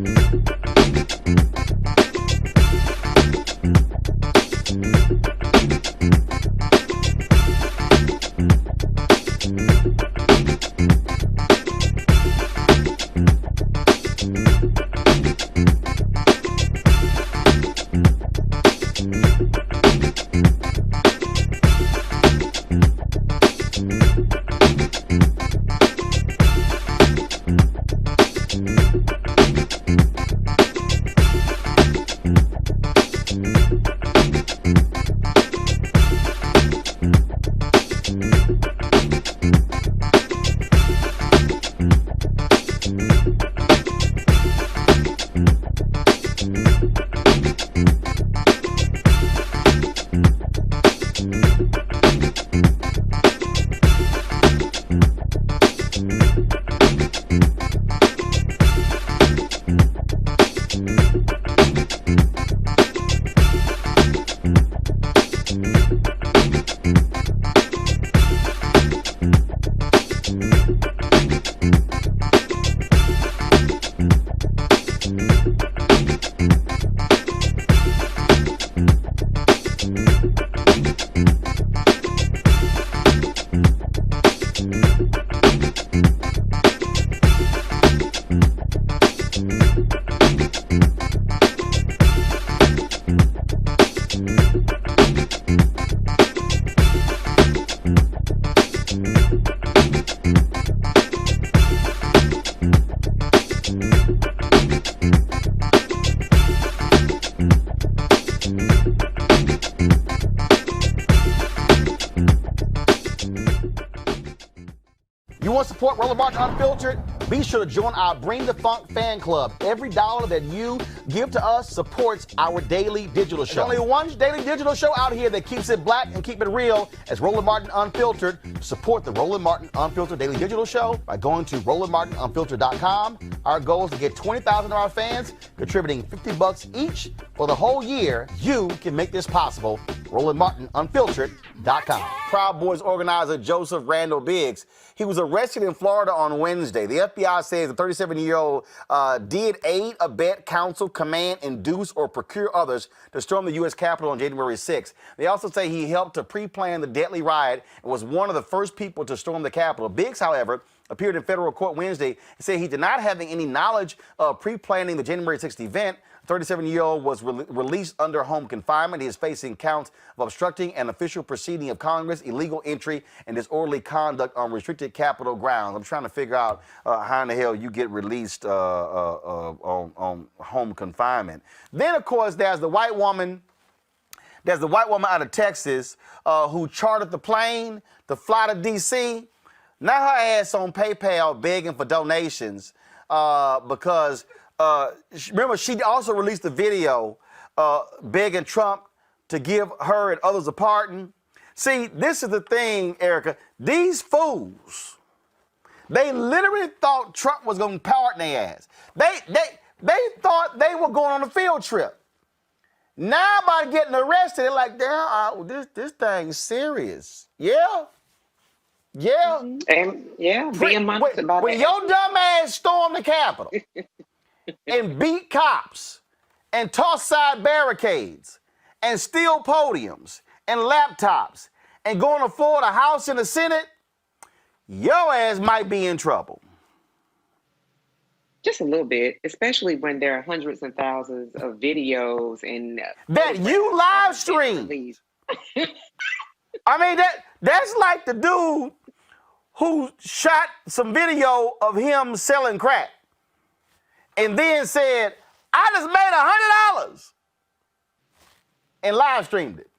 You want to support Roland Martin Unfiltered? Be sure to join our Bring the Funk fan club. Every dollar that you give to us supports our daily digital show. There's only one daily digital show out here that keeps it black and keep it real as Roland Martin Unfiltered. Support the Roland Martin Unfiltered daily digital show by going to RolandMartinUnfiltered.com. Our goal is to get 20,000 of our fans contributing $50 each for the whole year. You can make this possible. RolandMartinUnfiltered.com. Proud Boys organizer Joseph Randall Biggs. He was arrested in Florida on Wednesday. The FBI says the 37-year-old did aid, abet, counsel, command, induce, or procure others to storm the U.S. Capitol on January 6th. They also say he helped to pre-plan the deadly riot and was one of the first people to storm the Capitol. Biggs, however, appeared in federal court Wednesday and said he did not have any knowledge of pre-planning the January 6th event. The 37-year-old was released under home confinement. He is facing counts of obstructing an official proceeding of Congress, illegal entry, and disorderly conduct on restricted Capitol grounds. I'm trying to figure out how in the hell you get released on home confinement. Then, of course, there's the white woman. There's the white woman out of Texas who chartered the plane to fly to D.C. Now her ass on PayPal begging for donations because remember, she also released a video begging Trump to give her and others a pardon. See, this is the thing, Erica. These fools, they literally thought Trump was going to pardon their ass. They thought they were going on a field trip. Now by getting arrested, they're like, damn, this thing's serious. Yeah. Yeah. And yeah, being months about when your dumb ass stormed the Capitol and beat cops and toss side barricades and steal podiums and laptops and go on the floor of the House and the Senate, your ass might be in trouble. Just a little bit, especially when there are hundreds and thousands of videos and that you live stream. I mean, that's like the dude who shot some video of him selling crack and then said, I just made $100 and live streamed it.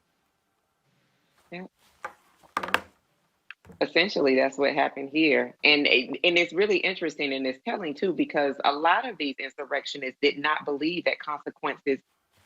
Essentially, that's what happened here. And it's really interesting and it's telling, too, because a lot of these insurrectionists did not believe that consequences,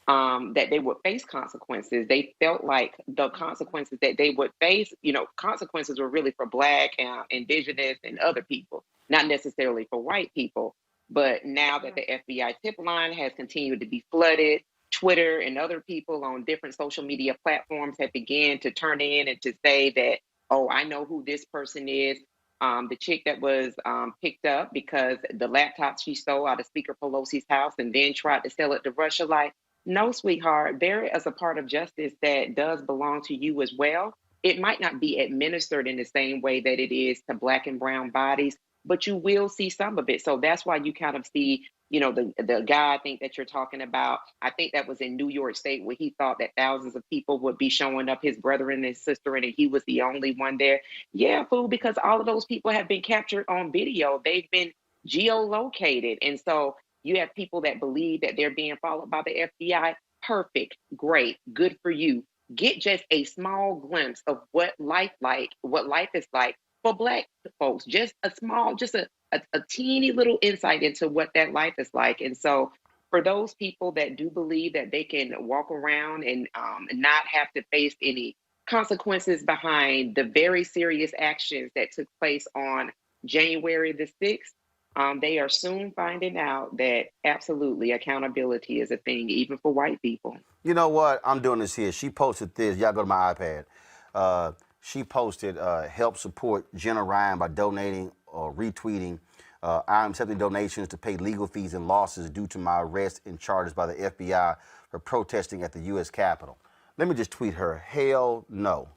that they would face consequences. They felt like the consequences that they would face, consequences were really for Black and Indigenous and other people, not necessarily for white people. But now that the FBI tip line has continued to be flooded, Twitter and other people on different social media platforms have begun to turn in and to say that, oh, I know who this person is. The chick that was picked up because the laptop she stole out of Speaker Pelosi's house and then tried to sell it to Russia. Like, no, sweetheart, there is a part of justice that does belong to you as well. It might not be administered in the same way that it is to Black and brown bodies, but you will see some of it. So that's why you kind of see, you know, the guy I think that you're talking about. I think that was in New York State where he thought that thousands of people would be showing up, his brother and his sister, and he was the only one there. Yeah, fool, because all of those people have been captured on video. They've been geolocated. And so you have people that believe that they're being followed by the FBI. Perfect, great, good for you. Get just a small glimpse of what life is like for Black folks. Just a small, just a teeny little insight into what that life is like. And so for those people that do believe that they can walk around and not have to face any consequences behind the very serious actions that took place on January the 6th, they are soon finding out that absolutely accountability is a thing, even for white people. You know what? I'm doing this here. She posted this. Y'all go to my iPad. She posted, help support Jenna Ryan by donating or retweeting. I'm accepting donations to pay legal fees and losses due to my arrest and charges by the FBI for protesting at the U.S. Capitol. Let me just tweet her. Hell no.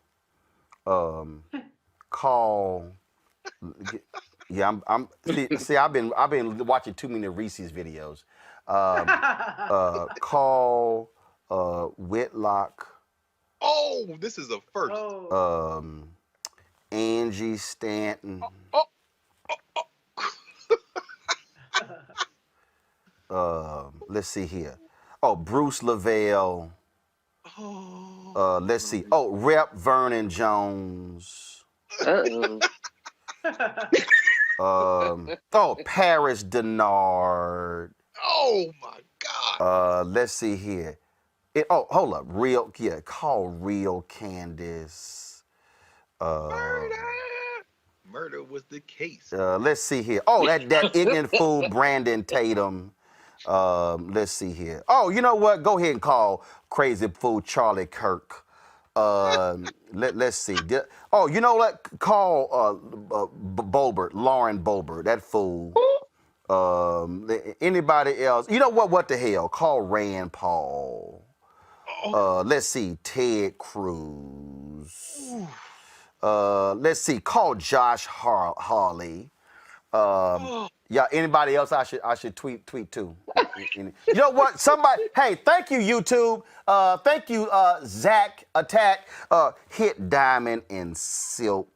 Call. Yeah, see, I've been watching too many Reese's videos. Call Whitlock. Oh, this is a first. Angie Stanton. Let's see here. Oh, Bruce Lavelle. Let's see. Oh, Rep Vernon Jones. Oh, Paris Denard. Oh my God. Let's see here. Hold up. Call Real Candace. Murder was the case. Let's see here. Oh, that ignorant fool Brandon Tatum. Let's see here. Oh, you know what? Go ahead and call crazy fool Charlie Kirk. Let's see. Oh, you know what? Call Boebert, Lauren Boebert, that fool. Anybody else? You know what? What the hell? Call Rand Paul. Let's see. Ted Cruz. Let's see. Call Josh Hawley. Yeah. Anybody else? I should tweet to. You know what? Somebody. Hey, thank you, YouTube. Thank you, Zach Attack. Hit Diamond and Silk.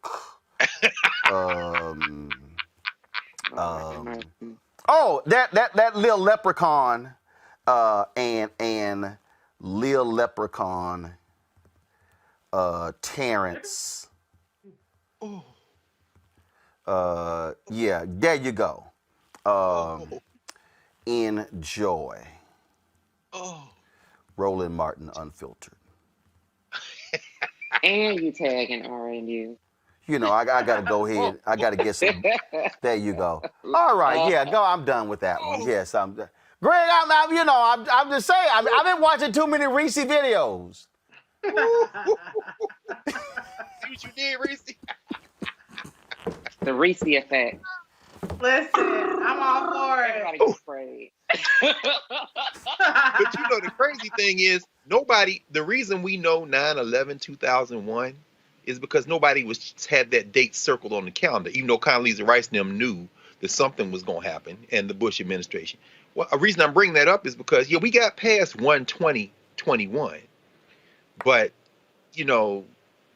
Oh, that little leprechaun, and Lil Leprechaun, Terrence. Yeah, there you go. Enjoy. Roland Martin Unfiltered. And you tagging RNU. You know, I gotta go ahead. I gotta get some. There you go. All right, yeah, go. I'm done with that one. Yes, I'm done. Greg, I'm just saying. I've been watching too many Reese videos. See what you did, Reese? The Reese effect. Listen, I'm all for it. Everybody gets sprayed. But you know, the crazy thing is, the reason we know 9/11/2001 is because nobody had that date circled on the calendar, even though Condoleezza Rice and them knew that something was going to happen, and the Bush administration. Well, a reason I'm bringing that up is because, we got past 1/20/21, but,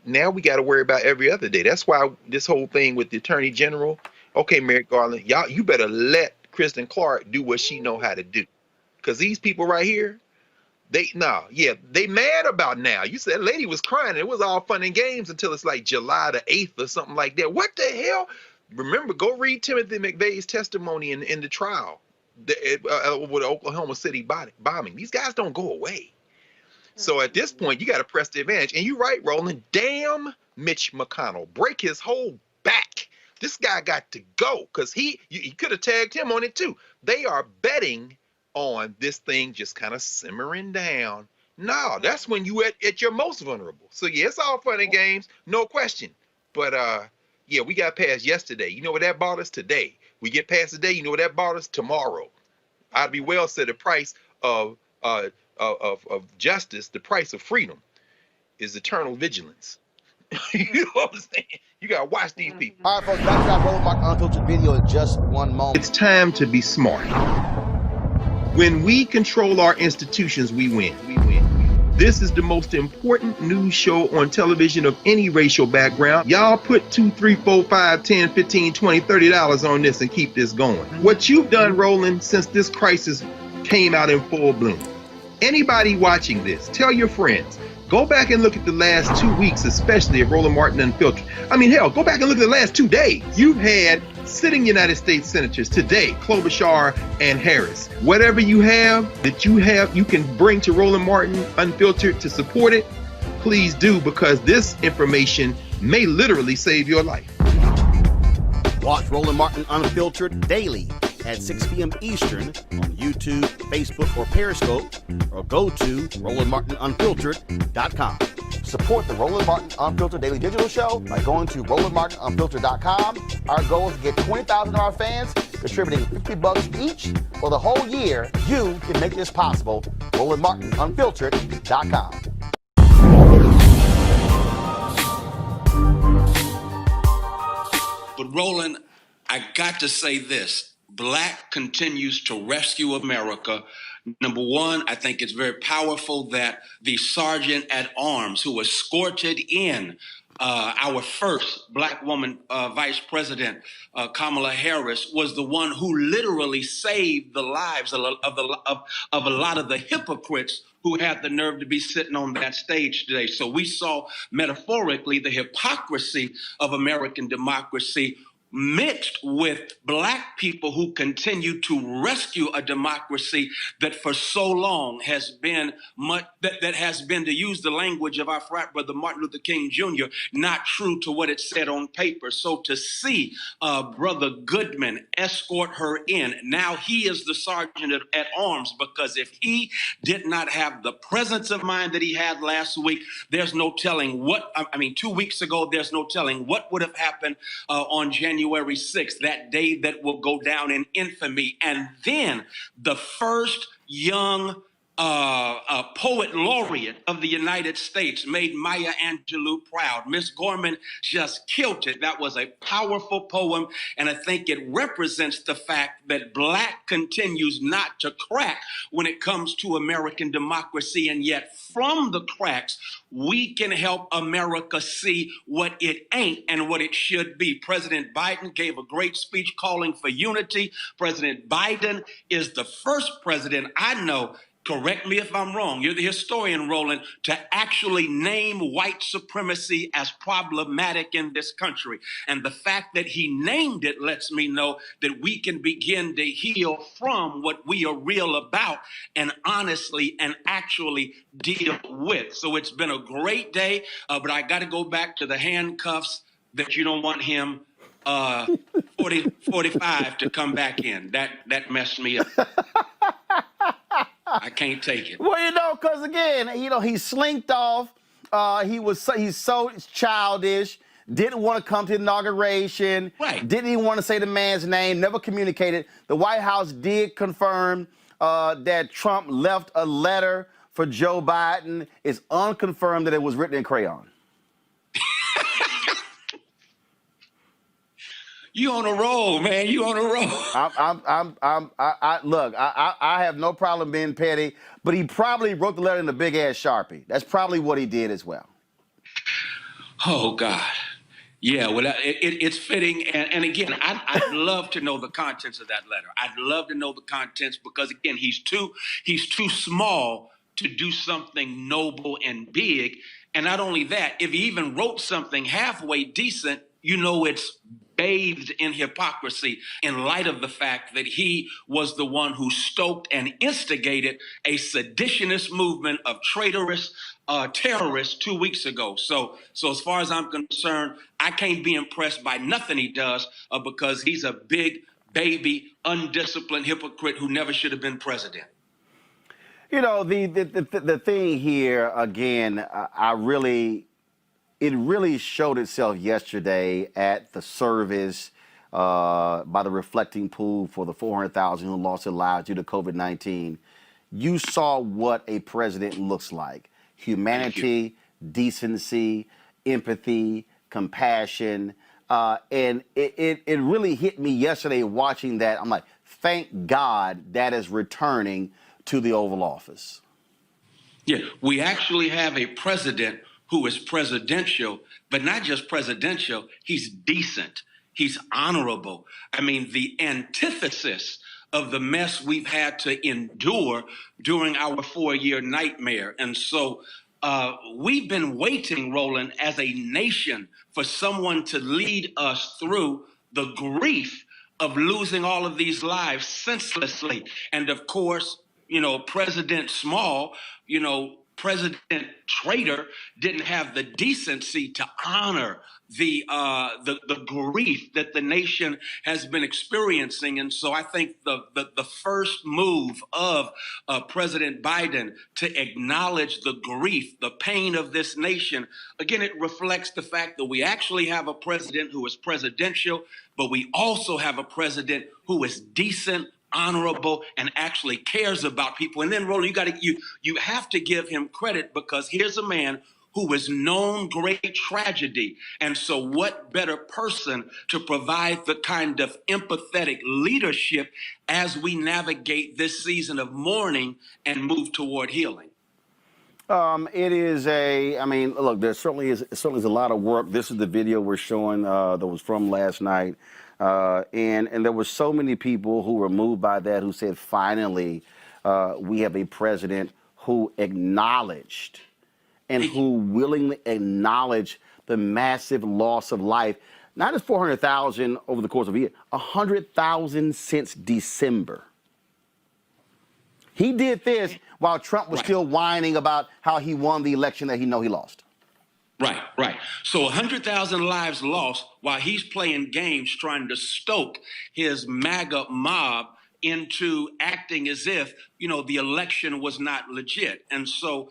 now we got to worry about every other day. That's why this whole thing with the Attorney General, okay, Merrick Garland, you better let Kristen Clark do what she know how to do. Because these people right here, they mad about now. You said lady was crying. It was all fun and games until it's like July the 8th or something like that. What the hell? Remember, go read Timothy McVeigh's testimony in the trial with the Oklahoma City bombing. These guys don't go away. So at this point, you got to press the advantage. And you're right, Roland. Damn Mitch McConnell. Break his whole back. This guy got to go because you could have tagged him on it too. They are betting on this thing just kind of simmering down. No, that's when you at your most vulnerable. So yeah, it's all fun and games, no question. But Yeah, we got past yesterday. You know what that bought us? Today. We get past today. You know what that bought us? Tomorrow. I'd be well said the price of justice, the price of freedom, is eternal vigilance. You know what I'm saying? You gotta watch these people. All right, folks, back to our Roland Martin Unfiltered video in just one moment. It's time to be smart. When we control our institutions, we win. We win. This is the most important news show on television of any racial background. Y'all put $2, $3, $4, $5, $10, $15, $20, $30 on this and keep this going. What you've done, Roland, since this crisis came out in full bloom. Anybody watching this, tell your friends. Go back and look at the last 2 weeks, especially of Roland Martin Unfiltered. I mean, hell, go back and look at the last 2 days. You've had sitting United States senators today, Klobuchar and Harris. Whatever you have that you can bring to Roland Martin Unfiltered to support it, please do, because this information may literally save your life. Watch Roland Martin Unfiltered daily at 6 p.m. Eastern on YouTube, Facebook, or Periscope, or go to RolandMartinUnfiltered.com. Support the Roland Martin Unfiltered Daily Digital Show by going to RolandMartinUnfiltered.com. Our goal is to get 20,000 of our fans contributing $50 each for the whole year. You can make this possible. RolandMartinUnfiltered.com. But Roland, I got to say this. Black continues to rescue America. Number one, I think it's very powerful that the sergeant at arms who escorted in our first Black woman vice president, Kamala Harris, was the one who literally saved the lives of a lot of the hypocrites who had the nerve to be sitting on that stage today. So we saw metaphorically the hypocrisy of American democracy mixed with Black people who continue to rescue a democracy that for so long has been that has been, to use the language of our frat brother Martin Luther King Jr., not true to what it said on paper. So to see Brother Goodman escort her in, now he is the sergeant at arms, because if he did not have the presence of mind that he had last week, there's no telling what, 2 weeks ago, there's no telling what would have happened on January 6th, that day that will go down in infamy. And then the first young poet laureate of the United States made Maya Angelou proud. Miss Gorman just killed it. That was a powerful poem, and I think it represents the fact that Black continues not to crack when it comes to American democracy, and yet from the cracks, we can help America see what it ain't and what it should be. President Biden gave a great speech calling for unity. President Biden is the first president I know, correct me if I'm wrong, you're the historian, Roland, to actually name white supremacy as problematic in this country. And the fact that he named it lets me know that we can begin to heal from what we are real about and honestly and actually deal with. So it's been a great day, but I got to go back to the handcuffs that you don't want him 45 to come back in. That messed me up. I can't take it. Well, because again, he slinked off. He's so childish. Didn't want to come to the inauguration. Right. Didn't even want to say the man's name. Never communicated. The White House did confirm that Trump left a letter for Joe Biden. It's unconfirmed that it was written in crayon. You on a roll, man. You on a roll. Look, I have no problem being petty, but he probably wrote the letter in a big ass Sharpie. That's probably what he did as well. Oh God. Yeah, well, it's fitting. And again, I'd love to know the contents of that letter. I'd love to know the contents, because again, he's too small to do something noble and big. And not only that, if he even wrote something halfway decent, it's bathed in hypocrisy in light of the fact that he was the one who stoked and instigated a seditionist movement of traitorous terrorists 2 weeks ago. So as far as I'm concerned, I can't be impressed by nothing he does because he's a big, baby, undisciplined hypocrite who never should have been president. The thing here, again, I really it really showed itself yesterday at the service by the reflecting pool for the 400,000 who lost their lives due to COVID-19. You saw what a president looks like: humanity, decency, empathy, compassion. And it really hit me yesterday watching that. I'm like, thank God that is returning to the Oval Office. Yeah, we actually have a president who is presidential, but not just presidential, he's decent, he's honorable. I mean, the antithesis of the mess we've had to endure during our 4-year nightmare. And so we've been waiting, Roland, as a nation for someone to lead us through the grief of losing all of these lives senselessly. And of course, President Small, President Trader didn't have the decency to honor the grief that the nation has been experiencing. And so I think the first move of President Biden to acknowledge the grief, the pain of this nation, again, it reflects the fact that we actually have a president who is presidential, but we also have a president who is decent, honorable, and actually cares about people. And then, Roland, you have to give him credit, because here's a man who has known great tragedy. And so what better person to provide the kind of empathetic leadership as we navigate this season of mourning and move toward healing? It is look, there certainly is a lot of work. This is the video we're showing that was from last night. And there were so many people who were moved by that, who said, finally, we have a president who acknowledged and who willingly acknowledged the massive loss of life. Not just 400,000 over the course of a year, 100,000 since December. He did this while Trump was still whining about how he won the election that he lost. Right. So 100,000 lives lost while he's playing games trying to stoke his MAGA mob into acting as if, the election was not legit. And so,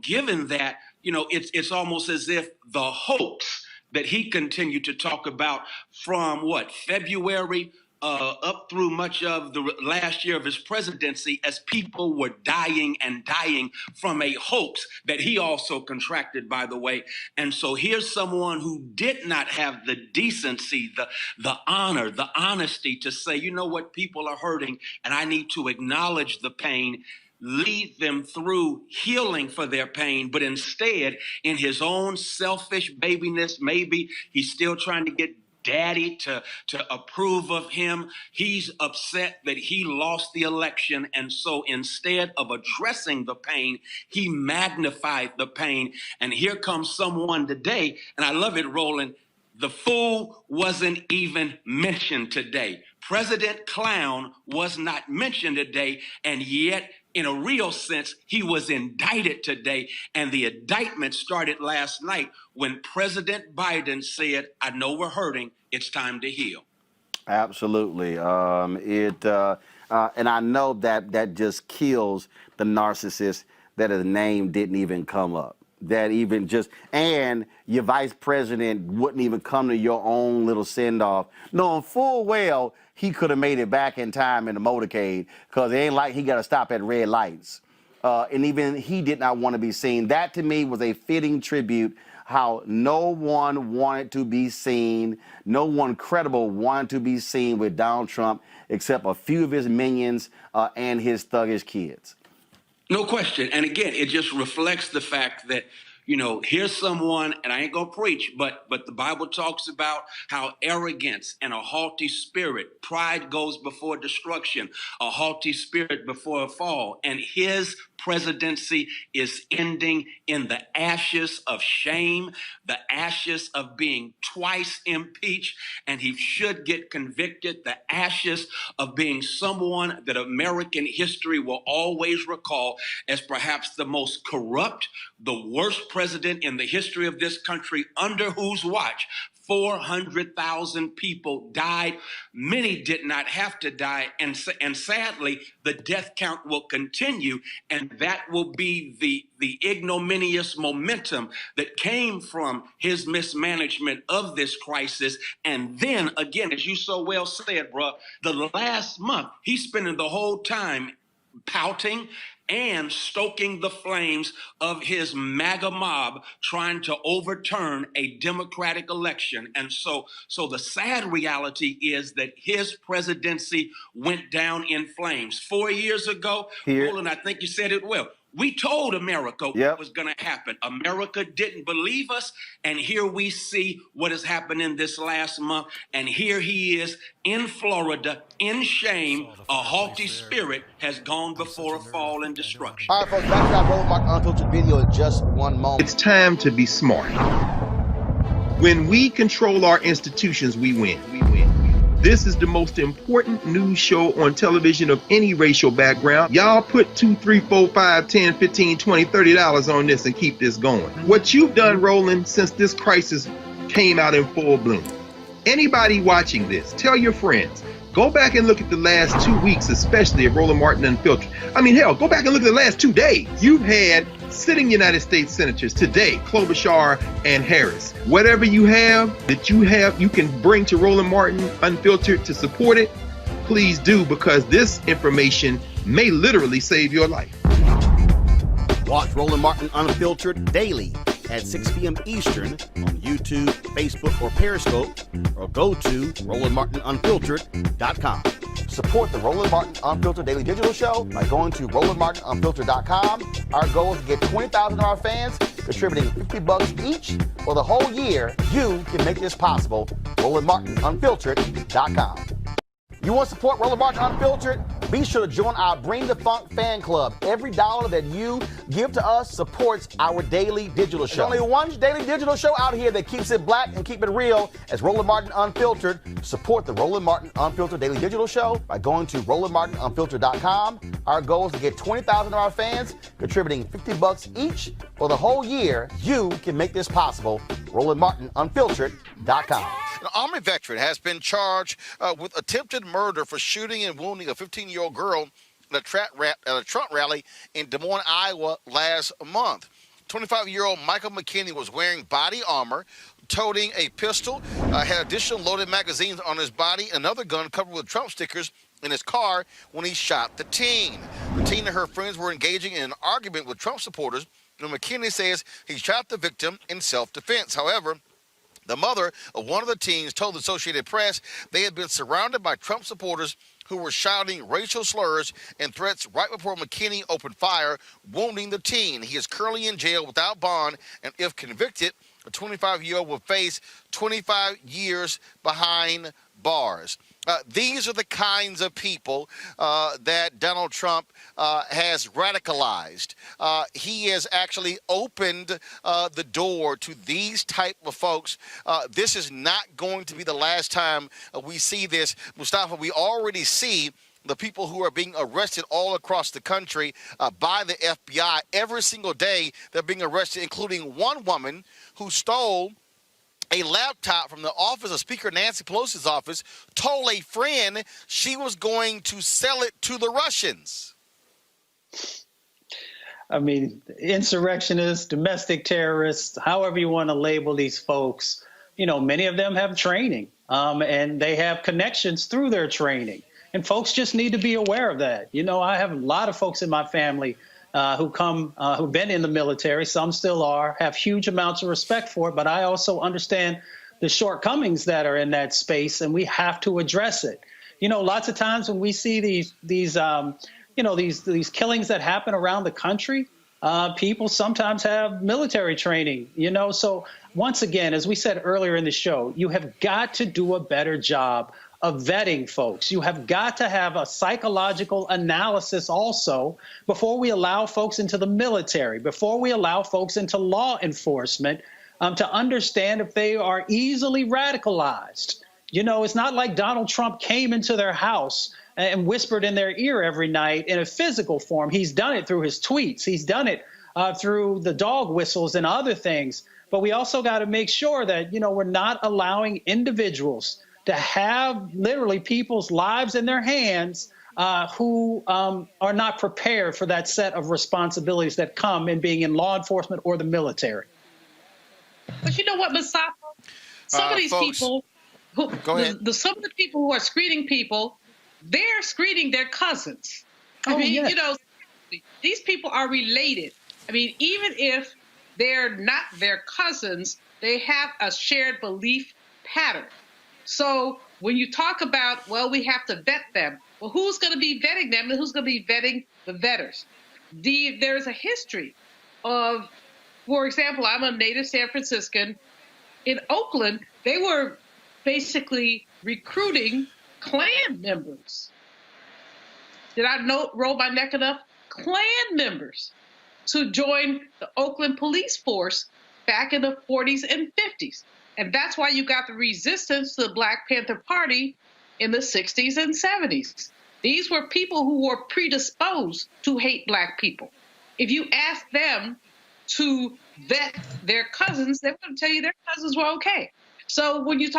given that, it's almost as if the hoax that he continued to talk about from February up through much of the last year of his presidency, as people were dying and dying from a hoax that he also contracted, by the way. And so here's someone who did not have the decency, the honor, the honesty to say, you know what, people are hurting and I need to acknowledge the pain, lead them through healing for their pain. But instead, in his own selfish babiness, maybe he's still trying to get daddy to approve of him. He's upset that he lost the election. And so instead of addressing the pain, he magnified the pain. And here comes someone today, and I love it, Roland. The fool wasn't even mentioned today. President Clown was not mentioned today, and yet, in a real sense, he was indicted today. And the indictment started last night when President Biden said, I know we're hurting, it's time to heal. Absolutely. And I know that just kills the narcissist that his name didn't even come up. And your vice president wouldn't even come to your own little send-off, knowing full well he could have made it back in time in the motorcade, because it ain't like he got to stop at red lights. And even he did not want to be seen. That, to me, was a fitting tribute, how no one wanted to be seen, no one credible wanted to be seen with Donald Trump, except a few of his minions and his thuggish kids. No question. And again, it just reflects the fact that, here's someone, and I ain't gonna preach, but the Bible talks about how arrogance and a haughty spirit, pride goes before destruction, a haughty spirit before a fall. And his presidency is ending in the ashes of shame, the ashes of being twice impeached, and he should get convicted, the ashes of being someone that American history will always recall as perhaps the most corrupt, the worst president in the history of this country, under whose watch 400,000 people died. Many did not have to die. And sadly, the death count will continue. And that will be the ignominious momentum that came from his mismanagement of this crisis. And then again, as you so well said, bro, the last month, he's spending the whole time pouting and stoking the flames of his MAGA mob trying to overturn a democratic election. And so the sad reality is that his presidency went down in flames. 4 years ago, Roland, I think you said it well. We told America what was going to happen. America didn't believe us. And here we see what has happened in this last month. And here he is in Florida in shame. A haughty spirit has gone before a fall and destruction. All right, folks, back to that Roland Martin Unfiltered video in just one moment. It's time to be smart. When we control our institutions, we win. This is the most important news show on television of any racial background. Y'all put $2, $3, $4, $5, $10, $15, $20, $30 on this and keep this going. What you've done, Roland, since this crisis came out in full bloom. Anybody watching this, tell your friends. Go back and look at the last 2 weeks, especially of Roland Martin Unfiltered. I mean, hell, go back and look at the last 2 days. You've had sitting United States senators today, Klobuchar and Harris. Whatever you have that you can bring to Roland Martin Unfiltered to support it, please do, because this information may literally save your life. Watch Roland Martin Unfiltered daily at 6 p.m. Eastern on YouTube, Facebook, or Periscope, or go to RolandMartinUnfiltered.com. Support the Roland Martin Unfiltered Daily Digital Show by going to RolandMartinUnfiltered.com. Our goal is to get 20,000 of our fans contributing $50 each for the whole year. You can make this possible. RolandMartinUnfiltered.com. You want to support Roland Martin Unfiltered? Be sure to join our Bring the Funk fan club. Every dollar that you give to us supports our daily digital show. There's only one daily digital show out here that keeps it black and keep it real as Roland Martin Unfiltered. Support the Roland Martin Unfiltered Daily Digital Show by going to RolandMartinUnfiltered.com. Our goal is to get 20,000 of our fans contributing $50 each for the whole year. You can make this possible. RolandMartinUnfiltered.com. An Army veteran has been charged with attempted murder for shooting and wounding a 15-year-old girl at a Trump rally in Des Moines, Iowa last month. 25-year-old Michael McKinney was wearing body armor, toting a pistol, had additional loaded magazines on his body, another gun covered with Trump stickers in his car when he shot the teen. The teen and her friends were engaging in an argument with Trump supporters, and McKinney says he shot the victim in self-defense. However, the mother of one of the teens told the Associated Press they had been surrounded by Trump supporters who were shouting racial slurs and threats right before McKinney opened fire, wounding the teen. He is currently in jail without bond, and if convicted, a 25-year-old will face 25 years behind bars. These are the kinds of people that Donald Trump has radicalized. He has actually opened the door to these type of folks. This is not going to be the last time we see this. Mustafa, we already see the people who are being arrested all across the country by the FBI. Every single day they're being arrested, including one woman who stole a laptop from the office of Speaker Nancy Pelosi's office, told a friend she was going to sell it to the Russians. I mean, insurrectionists, domestic terrorists, however you want to label these folks, you know, many of them have training and they have connections through their training. And folks just need to be aware of that. You know, I have a lot of folks in my family who've been in the military, some still are, have huge amounts of respect for it, but I also understand the shortcomings that are in that space, and we have to address it. You know, lots of times when we see these killings that happen around the country, people sometimes have military training, you know. So once again, as we said earlier in the show, you have got to do a better job of vetting folks. You have got to have a psychological analysis also before we allow folks into the military, before we allow folks into law enforcement, to understand if they are easily radicalized. You know, it's not like Donald Trump came into their house and whispered in their ear every night in a physical form. He's done it through his tweets. He's done it through the dog whistles and other things. but we also got to make sure that, we're not allowing individuals to have literally people's lives in their hands who are not prepared for that set of responsibilities that come in being in law enforcement or the military. But you know what, Mustafa? Some of these folks, people, go ahead. Some of the people who are screening people, they're screening their cousins. I mean, yes. These people are related. I mean, even if they're not their cousins, they have a shared belief pattern. So when you talk about, well, we have to vet them, well, who's going to be vetting them and who's going to be vetting the vetters? There's a history of, for example, I'm a native San Franciscan. In Oakland, they were basically recruiting Klan members. Did I roll my neck enough? Klan members to join the Oakland police force back in the 40s and 50s. And that's why you got the resistance to the Black Panther Party in the 60s and 70s. These were people who were predisposed to hate Black people. If you ask them to vet their cousins, they would tell you their cousins were okay. So when you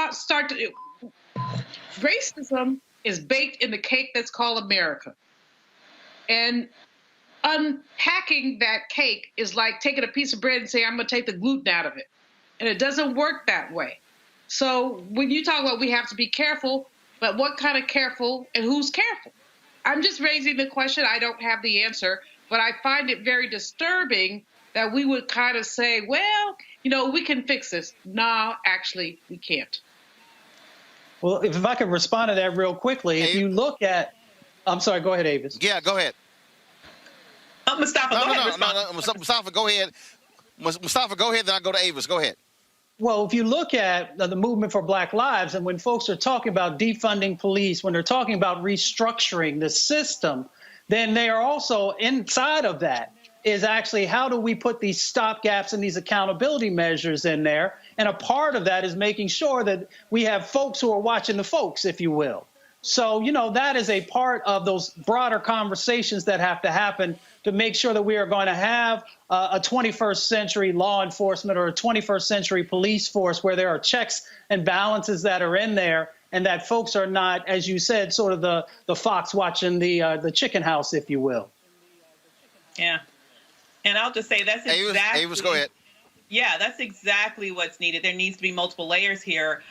racism is baked in the cake that's called America. And unpacking that cake is like taking a piece of bread and saying, I'm going to take the gluten out of it. And it doesn't work that way. So when you talk about we have to be careful, but what kind of careful and who's careful? I'm just raising the question. I don't have the answer, but I find it very disturbing that we would kind of say, well, we can fix this. No, actually, we can't. Well, if I could respond to that real quickly, if you look at, I'm sorry, go ahead, Avis. Yeah, go ahead. Mustafa, go ahead. No, Mustafa, go ahead. Mustafa, go ahead, then I go to Avis. Go ahead. Well, if you look at the movement for Black Lives, and when folks are talking about defunding police, when they're talking about restructuring the system, then they are also inside of that is actually how do we put these stopgaps and these accountability measures in there? And a part of that is making sure that we have folks who are watching the folks, if you will. So, that is a part of those broader conversations that have to happen to make sure that we are going to have a 21st century law enforcement or a 21st century police force where there are checks and balances that are in there and that folks are not, as you said, sort of the fox watching the chicken house, if you will. Yeah. And I'll just say that's exactly. Avis, go ahead. Yeah, that's exactly what's needed. There needs to be multiple layers here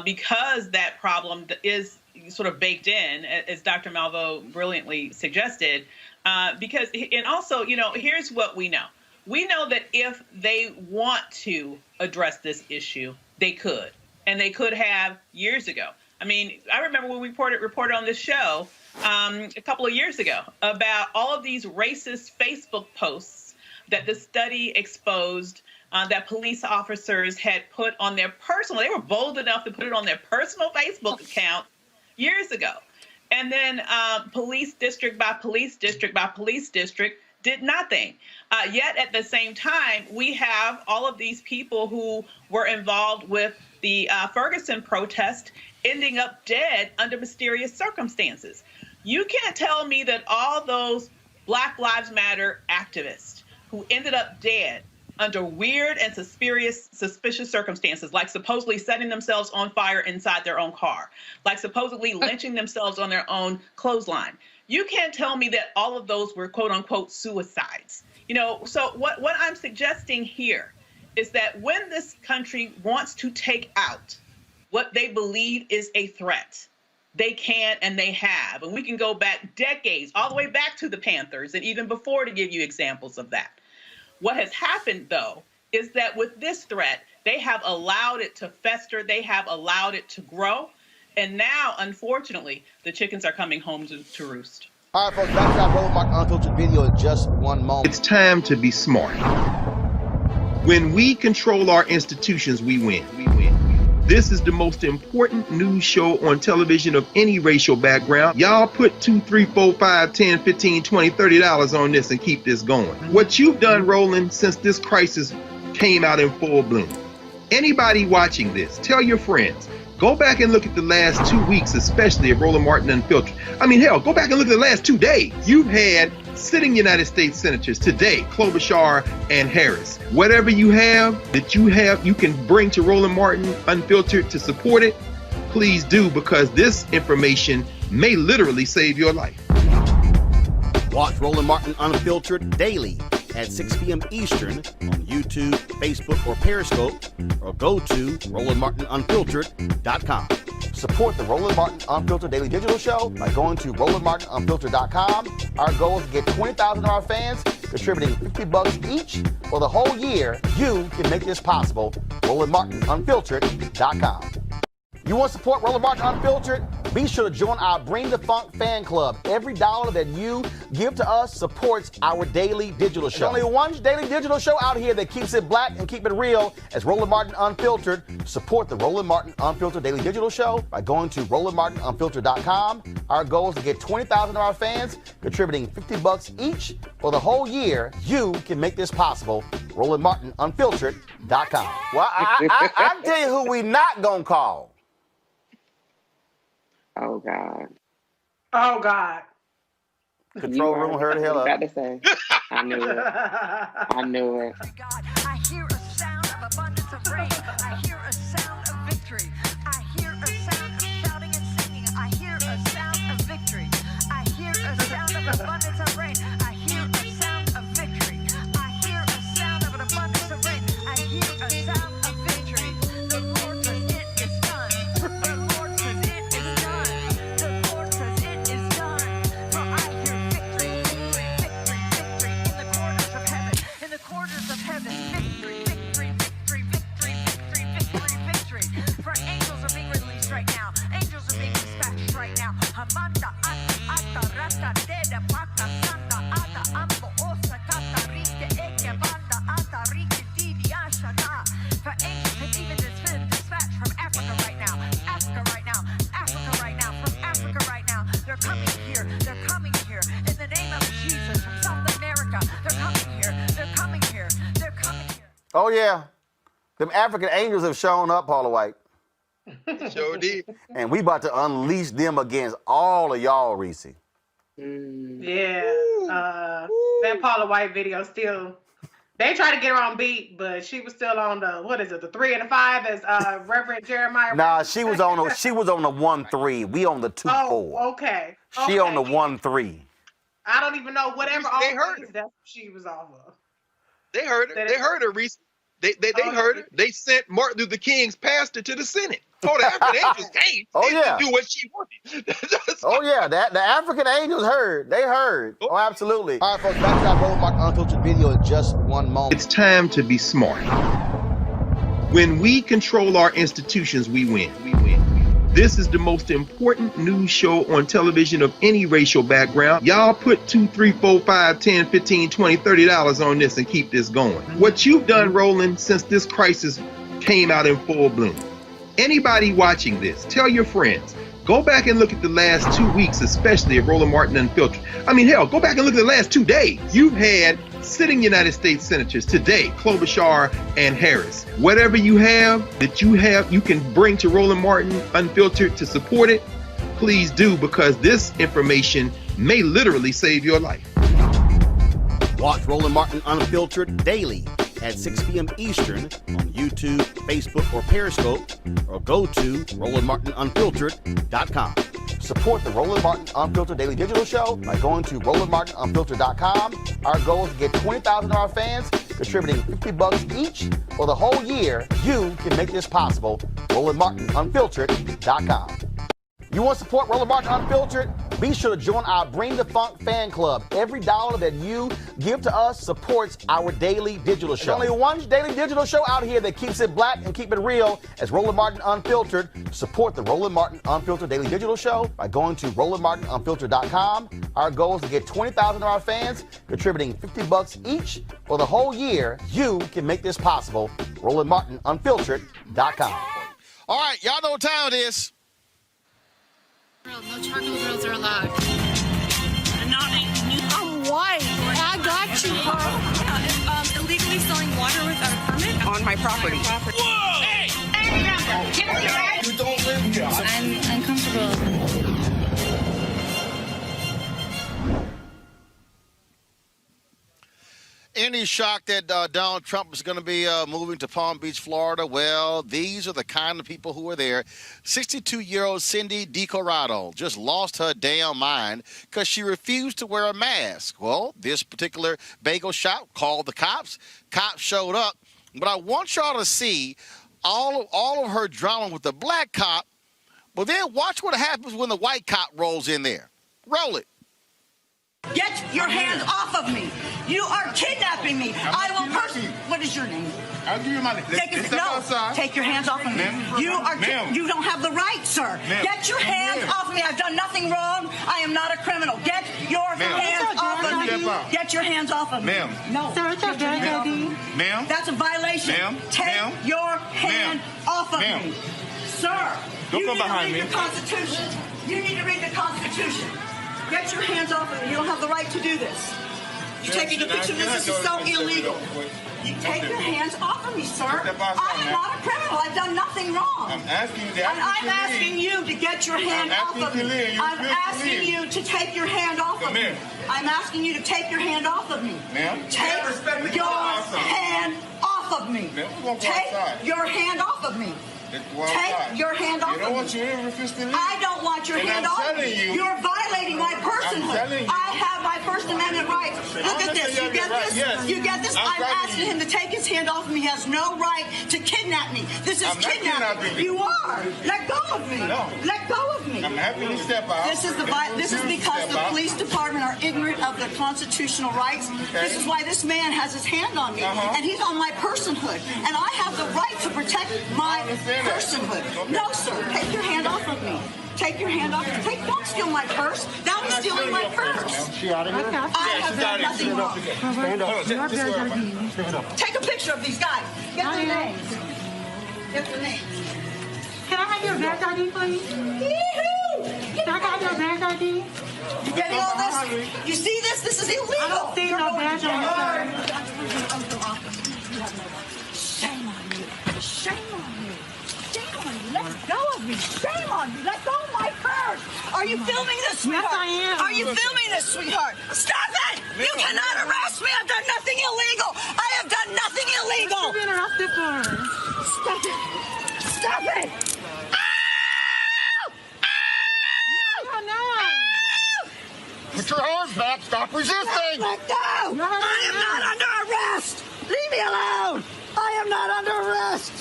because that problem is sort of baked in, as Dr. Malvo brilliantly suggested. And also, here's what we know. We know that if they want to address this issue, they could. And they could have years ago. I mean, I remember when we reported on this show a couple of years ago about all of these racist Facebook posts that the study exposed that police officers had put on their personal, they were bold enough to put it on their personal Facebook account years ago. And then police district by police district by police district did nothing. Yet at the same time, we have all of these people who were involved with the Ferguson protest ending up dead under mysterious circumstances. You can't tell me that all those Black Lives Matter activists who ended up dead under weird and suspicious circumstances, like supposedly setting themselves on fire inside their own car, like supposedly lynching themselves on their own clothesline. You can't tell me that all of those were quote unquote suicides. So what I'm suggesting here is that when this country wants to take out what they believe is a threat, they can and they have. And we can go back decades, all the way back to the Panthers and even before to give you examples of that. What has happened, though, is that with this threat, they have allowed it to fester. They have allowed it to grow. And now, unfortunately, the chickens are coming home to roost. All right, folks, back to our Roland Unfiltered video in just one moment. It's time to be smart. When we control our institutions, we win. This is the most important news show on television of any racial background. Y'all put $2, $3, $4, $5, $10, $15, $20, $30 on this and keep this going. What you've done, Roland, since this crisis came out in full bloom. Anybody watching this, tell your friends, Go back and look at the last 2 weeks, especially of Roland Martin Unfiltered. I mean, hell, go back and look at the last 2 days. You've had sitting United States senators today, Klobuchar and Harris. Whatever you have you can bring to Roland Martin Unfiltered to support it, please do, because this information may literally save your life. Watch Roland Martin Unfiltered daily at 6 p.m. Eastern on YouTube, Facebook, or Periscope, or go to RolandMartinUnfiltered.com. Support the Roland Martin Unfiltered Daily Digital Show by going to RolandMartinUnfiltered.com. Our goal is to get 20,000 of our fans contributing $50 each for the whole year. You can make this possible. RolandMartinUnfiltered.com. You want to support Roland Martin Unfiltered? Be sure to join our Bring the Funk fan club. Every dollar that you give to us supports our daily digital show. There's only one daily digital show out here that keeps it black and keep it real as Roland Martin Unfiltered. Support the Roland Martin Unfiltered Daily Digital Show by going to RolandMartinUnfiltered.com. Our goal is to get 20,000 of our fans contributing $50 each for the whole year. You can make this possible. RolandMartinUnfiltered.com. Well, I can tell you who we not gonna call. Oh God. Oh God. Control room, heard the hell up. About to say. I knew it. I knew it. God, I hear a sound of abundance of rain. I hear a sound of victory. I hear a sound of shouting and singing. I hear a sound of victory. I hear a sound of abundance of rain. I hear a sound of victory. I hear a sound of an abundance of rain. I hear a sound of victory. The Lord says it is done. The Lord says it is done. The Lord says it is done. For I hear victory, victory, victory, victory in the corners of heaven. In the corners of heaven, victory, victory, victory, victory, victory, victory, victory. For angels are being released right now. Angels are being dispatched right now. Hamanda, ata, rata, deda, pata, santa, ata, ambo, osa, kata, rike, eke, banda, ata, rike, didi, ashata. For angels have even been dispatched from Africa right now. Africa right now. Africa right now. From Africa right now. They're coming here. They're coming here. In the name of Jesus. From South America. They're coming here. They're coming here. They're coming here. Oh, yeah. Them African angels have shown up, Paula White. Sure did. And we about to unleash them against all of y'all, Reese. Yeah. That Paula White video still. They tried to get her on beat, but she was still on the, what is it, the 3 and the 5 as Reverend Jeremiah. Nah, she was on the 1-3. We on the 2-4. Oh, okay. She on the 1-3. I don't even know whatever They heard things that's what she was off of. They heard her. They heard her, Reese. They heard her. They sent Martin Luther King's pastor to the Senate. Oh, the African angels came. Oh, yeah. To do what she wanted. Oh, yeah. The African angels heard. They heard. Oh, absolutely. All right, folks. Back to our Roland Martin Unfiltered video in just one moment. It's time to be smart. When we control our institutions, we win. This is the most important news show on television of any racial background. Y'all put $2, $3, $4, $5, $10, $15, $20, $30 on this and keep this going. What you've done, Roland, since this crisis came out in full bloom. Anybody watching this, tell your friends. Go back and look at the last 2 weeks, especially of Roland Martin Unfiltered. I mean, hell, go back and look at the last 2 days. You've had sitting United States senators today, Klobuchar and Harris. Whatever you have you can bring to Roland Martin Unfiltered to support it, please do, because this information may literally save your life. Watch Roland Martin Unfiltered daily at 6 p.m. Eastern on YouTube, Facebook, or Periscope, or go to RolandMartinUnfiltered.com. Support the Roland Martin Unfiltered Daily Digital Show by going to RolandMartinUnfiltered.com. Our goal is to get 20,000 of our fans contributing $50 each for the whole year. You can make this possible. RolandMartinUnfiltered.com. You want to support Roland Martin Unfiltered? Be sure to join our Bring the Funk fan club. Every dollar that you give to us supports our daily digital show. There's only one daily digital show out here that keeps it black and keep it real as Roland Martin Unfiltered. Support the Roland Martin Unfiltered Daily Digital Show by going to RolandMartinUnfiltered.com. Our goal is to get 20,000 of our fans contributing $50 each for the whole year. You can make this possible. RolandMartinUnfiltered.com. All right, y'all know what time it is. No charcoal grills are allowed. I'm white. I got you, Carl. Yeah, illegally selling water without a permit On my property. Whoa! You don't live I'm uncomfortable. Any shock that Donald Trump is going to be moving to Palm Beach, Florida? Well, these are the kind of people who are there. 62-year-old Cindy DiCorrado just lost her damn mind because she refused to wear a mask. Well, this particular bagel shop called the cops. Cops showed up. But I want y'all to see all of her drama with the black cop. But then watch what happens when the white cop rolls in there. Roll it. Get your hands off of me. You are kidnapping me. I will personally. What is your name? I'll give you my name. Take your hands off of me. You don't have the right, sir. Get your hands off of me. I've done nothing wrong. I am not a criminal. Get your hands off of me. Get your hands off of me. Ma'am. No. Sir, it's okay. Ma'am. That's a violation. Take your hand off of me. Sir, don't come behind me. You need to read the Constitution. You need to read the Constitution. Get your hands off of me. You don't have the right to do this. You're taking a picture of this. This is so illegal. You take your hands off of me, sir. I am not a criminal. I've done nothing wrong. I'm asking you to I'm asking you to get your hand off of me. I'm asking you to take your hand off of me. I'm asking you to take your hand off of me. Ma'am? Take your hand off of me. Take your hand off of me. Take your hand off of me. I don't want your hand off of me. You're violating my personhood. I have my First Amendment rights. Look at this. You get this? You get this? I'm asking him to take his hand off of me. He has no right to kidnap me. This is kidnapping. You are. Let go of me. Let go of me. I'm happy to step out. This is because the police department are ignorant of their constitutional rights. This is why this man has his hand on me, and he's on my personhood, and I have the right to protect my personhood. No, sir. Take your hand off of me. Take your hand off. Don't steal my purse. Now he's stealing my purse. I have done nothing wrong. Take a picture of these guys. Get their names. Get their names. Can I have your badge ID, please? Can I have your badge ID? You getting all this? You see this? This is illegal. I don't see no badge ID, sir. Shame on you. Shame on you. Shame on you. Let go of me. Shame on you. Let go of my purse. Are you filming this, sweetheart? Yes, I am. Are you filming this, sweetheart? Stop it! You cannot arrest me. I've done nothing illegal. I have done nothing illegal. What are you being arrested for? Stop it. Stop it. Put your arms back. Stop resisting. Let go. I am not under arrest. Leave me alone. I am not under arrest.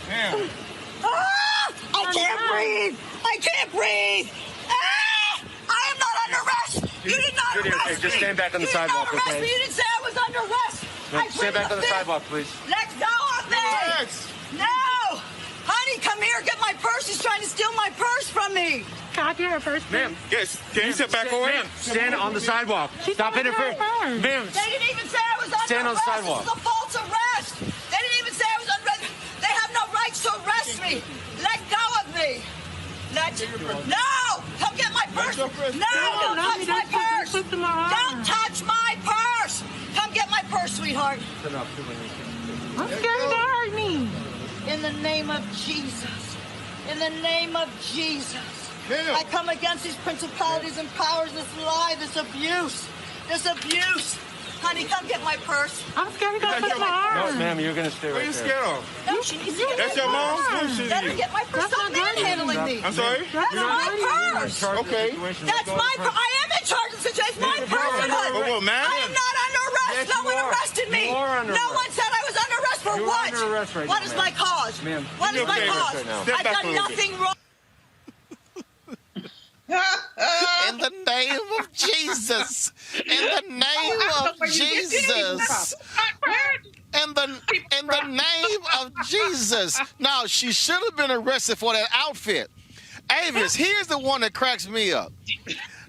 Ma'am. I can't breathe. I can't breathe. I am not under arrest. You did not arrest me. Just stand back on the sidewalk, okay? You didn't say I was under arrest. Stand back on the sidewalk, please. Let go of me. Relax. No. Honey, come here. Get my purse. He's trying to steal my purse from me. Can I get her purse, please? Ma'am, yes. Can you step back away? Stand on the sidewalk. Stop interfering. Ma'am. They didn't even say I was under stand on the arrest. sidewalk. This is a false arrest. They didn't even say I was under arrest. They have no rights to arrest me. Let go of me. No! Come get my purse. No, don't touch my purse. Don't touch my purse. Come get my purse, sweetheart. I'm scared to hurt me. In the name of Jesus. In the name of Jesus. I come against these principalities and powers, this lie, this abuse. This abuse. Honey, come get my purse. I'm scared to go touch my arm. No, ma'am, you're going to stay right there. What are you scared of? No, she needs to get That's your mom? Let her get my purse. Stop manhandling me. I'm sorry? That's my purse. Okay. That's my purse. I am in charge of the situation. It's my personhood. I am not under arrest. No one arrested me. No one said I was under arrest for what? Under arrest right what is my cause? What is my cause? I've done nothing wrong. In the name of Jesus. In the name of Jesus. In the name of Jesus. Now, she should have been arrested for that outfit. Avis, here's the one that cracks me up.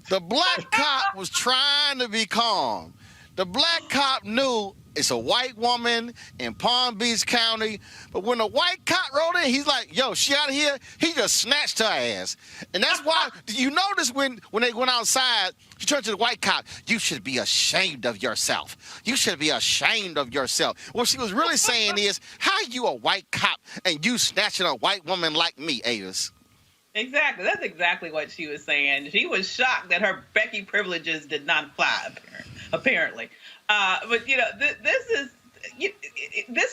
The black cop was trying to be calm. The black cop knew it's a white woman in Palm Beach County. But when the white cop rolled in, he's like, yo, she out of here? He just snatched her ass. And that's why, you notice when they went outside, she turned to the white cop, you should be ashamed of yourself. You should be ashamed of yourself. What she was really saying is, how you a white cop and you snatching a white woman like me, Avis? Exactly. That's exactly what she was saying. She was shocked that her Becky privileges did not apply, apparently. But this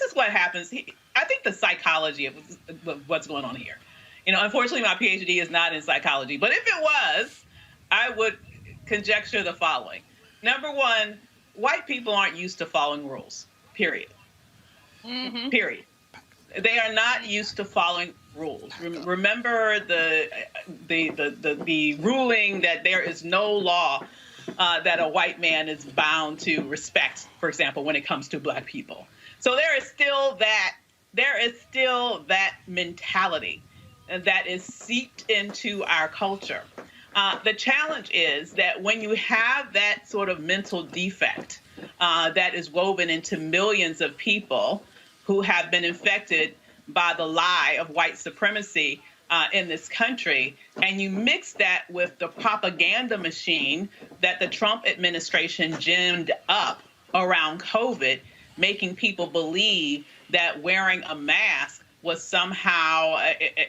is what happens. I think the psychology of what's going on here. Unfortunately, my PhD is not in psychology, but if it was, I would conjecture the following. Number one, white people aren't used to following rules. Period. Mm-hmm. Period. They are not used to following rules. Remember the ruling that there is no law that a white man is bound to respect, for example, when it comes to black people. So there is still that mentality that is seeped into our culture. The challenge is that when you have that sort of mental defect that is woven into millions of people who have been infected by the lie of white supremacy in this country, and you mix that with the propaganda machine that the Trump administration ginned up around COVID, making people believe that wearing a mask was somehow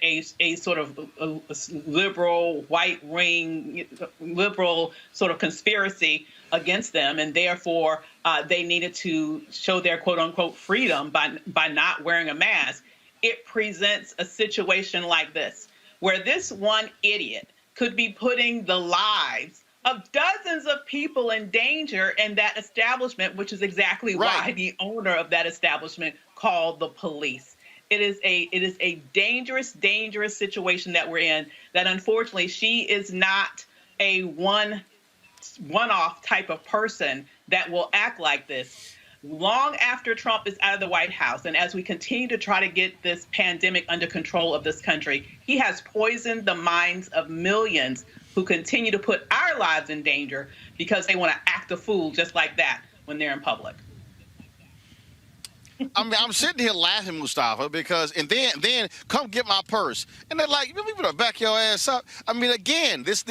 a sort of a liberal, white-wing, liberal sort of conspiracy against them, and therefore they needed to show their quote-unquote freedom by not wearing a mask. It presents a situation like this, where this one idiot could be putting the lives of dozens of people in danger in that establishment, which is exactly why the owner of that establishment called the police. It is a dangerous, dangerous situation that we're in, that unfortunately she is not a one-off type of person that will act like this. Long after Trump is out of the White House, and as we continue to try to get this pandemic under control of this country, he has poisoned the minds of millions who continue to put our lives in danger because they want to act a fool just like that when they're in public. I mean, I'm sitting here laughing, Mustafa, because and then come get my purse, and they're like, "You better back your ass up." I mean, again, this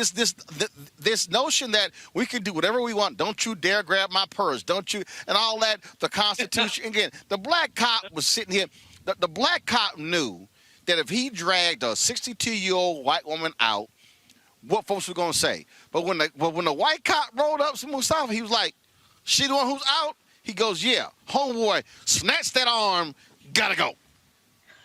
notion that we can do whatever we want. Don't you dare grab my purse. Don't you, and all that. The Constitution again. The black cop was sitting here. The black cop knew that if he dragged a 62-year-old white woman out, what folks were gonna say. But when the white cop rolled up to Mustafa, he was like, "She the one who's out?" He goes, "Yeah, homeboy, snatch that arm, gotta go."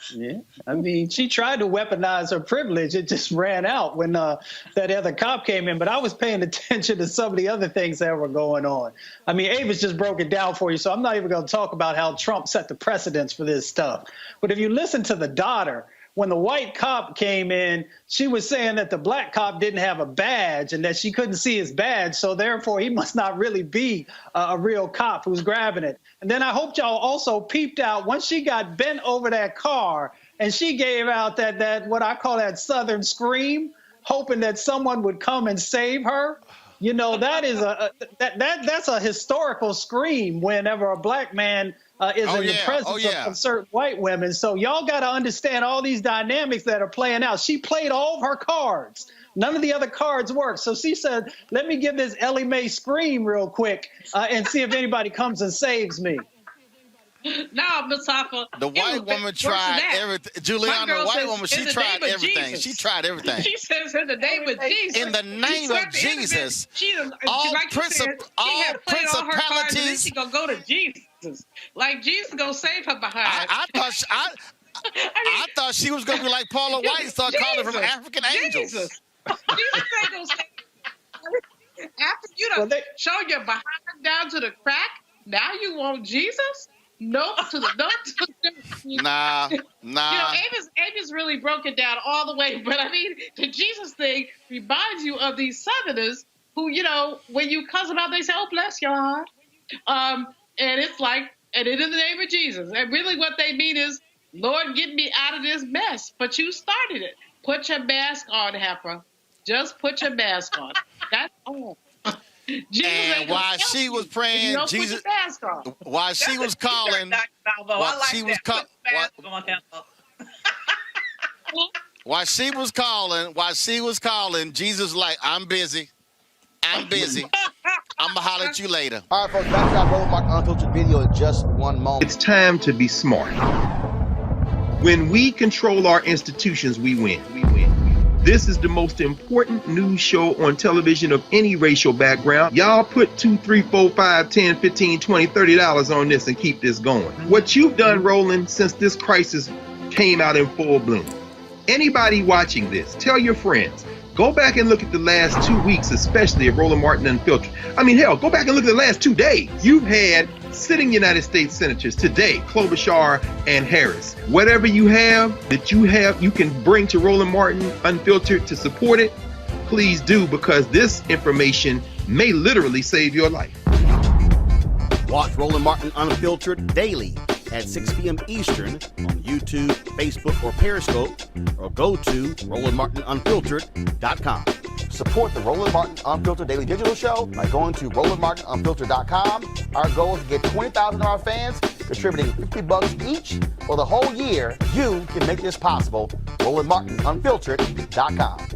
Yeah, I mean, she tried to weaponize her privilege. It just ran out when that other cop came in. But I was paying attention to some of the other things that were going on. I mean, Ava's just broke it down for you, so I'm not even going to talk about how Trump set the precedence for this stuff. But if you listen to the daughter, when the white cop came in, she was saying that the black cop didn't have a badge and that she couldn't see his badge, so therefore he must not really be a real cop who's grabbing it. And then I hope y'all also peeped out once she got bent over that car and she gave out that what I call that Southern scream, hoping that someone would come and save her. You know, that is that's a historical scream whenever a black man is in the presence of certain white women. So y'all got to understand all these dynamics that are playing out. She played all of her cards. None of the other cards worked. So she said, let me give this Ellie Mae scream real quick and see if anybody comes and saves me. No, Mustafa. The white woman tried everything. Juliana, the white woman, she tried everything. She tried everything. She says in the name of Jesus. In the name of Jesus. All principalities. She gonna go to Jesus. Like Jesus gonna save her behind. I thought she was gonna be like Paula White and start calling from African angels. Jesus ain't gonna save her. After you done show your behind down to the crack, now you want Jesus? Nope. Nah. You know, Ava's really broke it down all the way. But I mean, the Jesus thing reminds you of these Southerners who, you know, when you cuss them out, they say, "Oh, bless your heart." And it's like, and it in the name of Jesus. And really what they mean is, Lord, get me out of this mess. But you started it. Put your mask on, heifer. Just put your mask on. That's all. Jesus, and while she was praying, Jesus, while she was calling, while she was calling, Jesus like, I'm busy. I'm gonna holler at you later. All right, folks, back to our Roland Unfiltered video in just one moment. It's time to be smart. When we control our institutions, we win. This is the most important news show on television of any racial background. Y'all put $2, $3, $4, $5, $10, $15, $20, $30 on this and keep this going. What you've done, Roland, since this crisis came out in full bloom. Anybody watching this, tell your friends. Go back and look at the last 2 weeks, especially of Roland Martin Unfiltered. I mean, hell, go back and look at the last 2 days. You've had sitting United States senators today, Klobuchar and Harris. Whatever you have that you can bring to Roland Martin Unfiltered to support it, please do, because this information may literally save your life. Watch Roland Martin Unfiltered daily at 6 p.m. Eastern on YouTube, Facebook, or Periscope, or go to RolandMartinUnfiltered.com. Support the Roland Martin Unfiltered Daily Digital Show by going to RolandMartinUnfiltered.com. Our goal is to get 20,000 of our fans contributing $50 each for the whole year. You can make this possible. RolandMartinUnfiltered.com.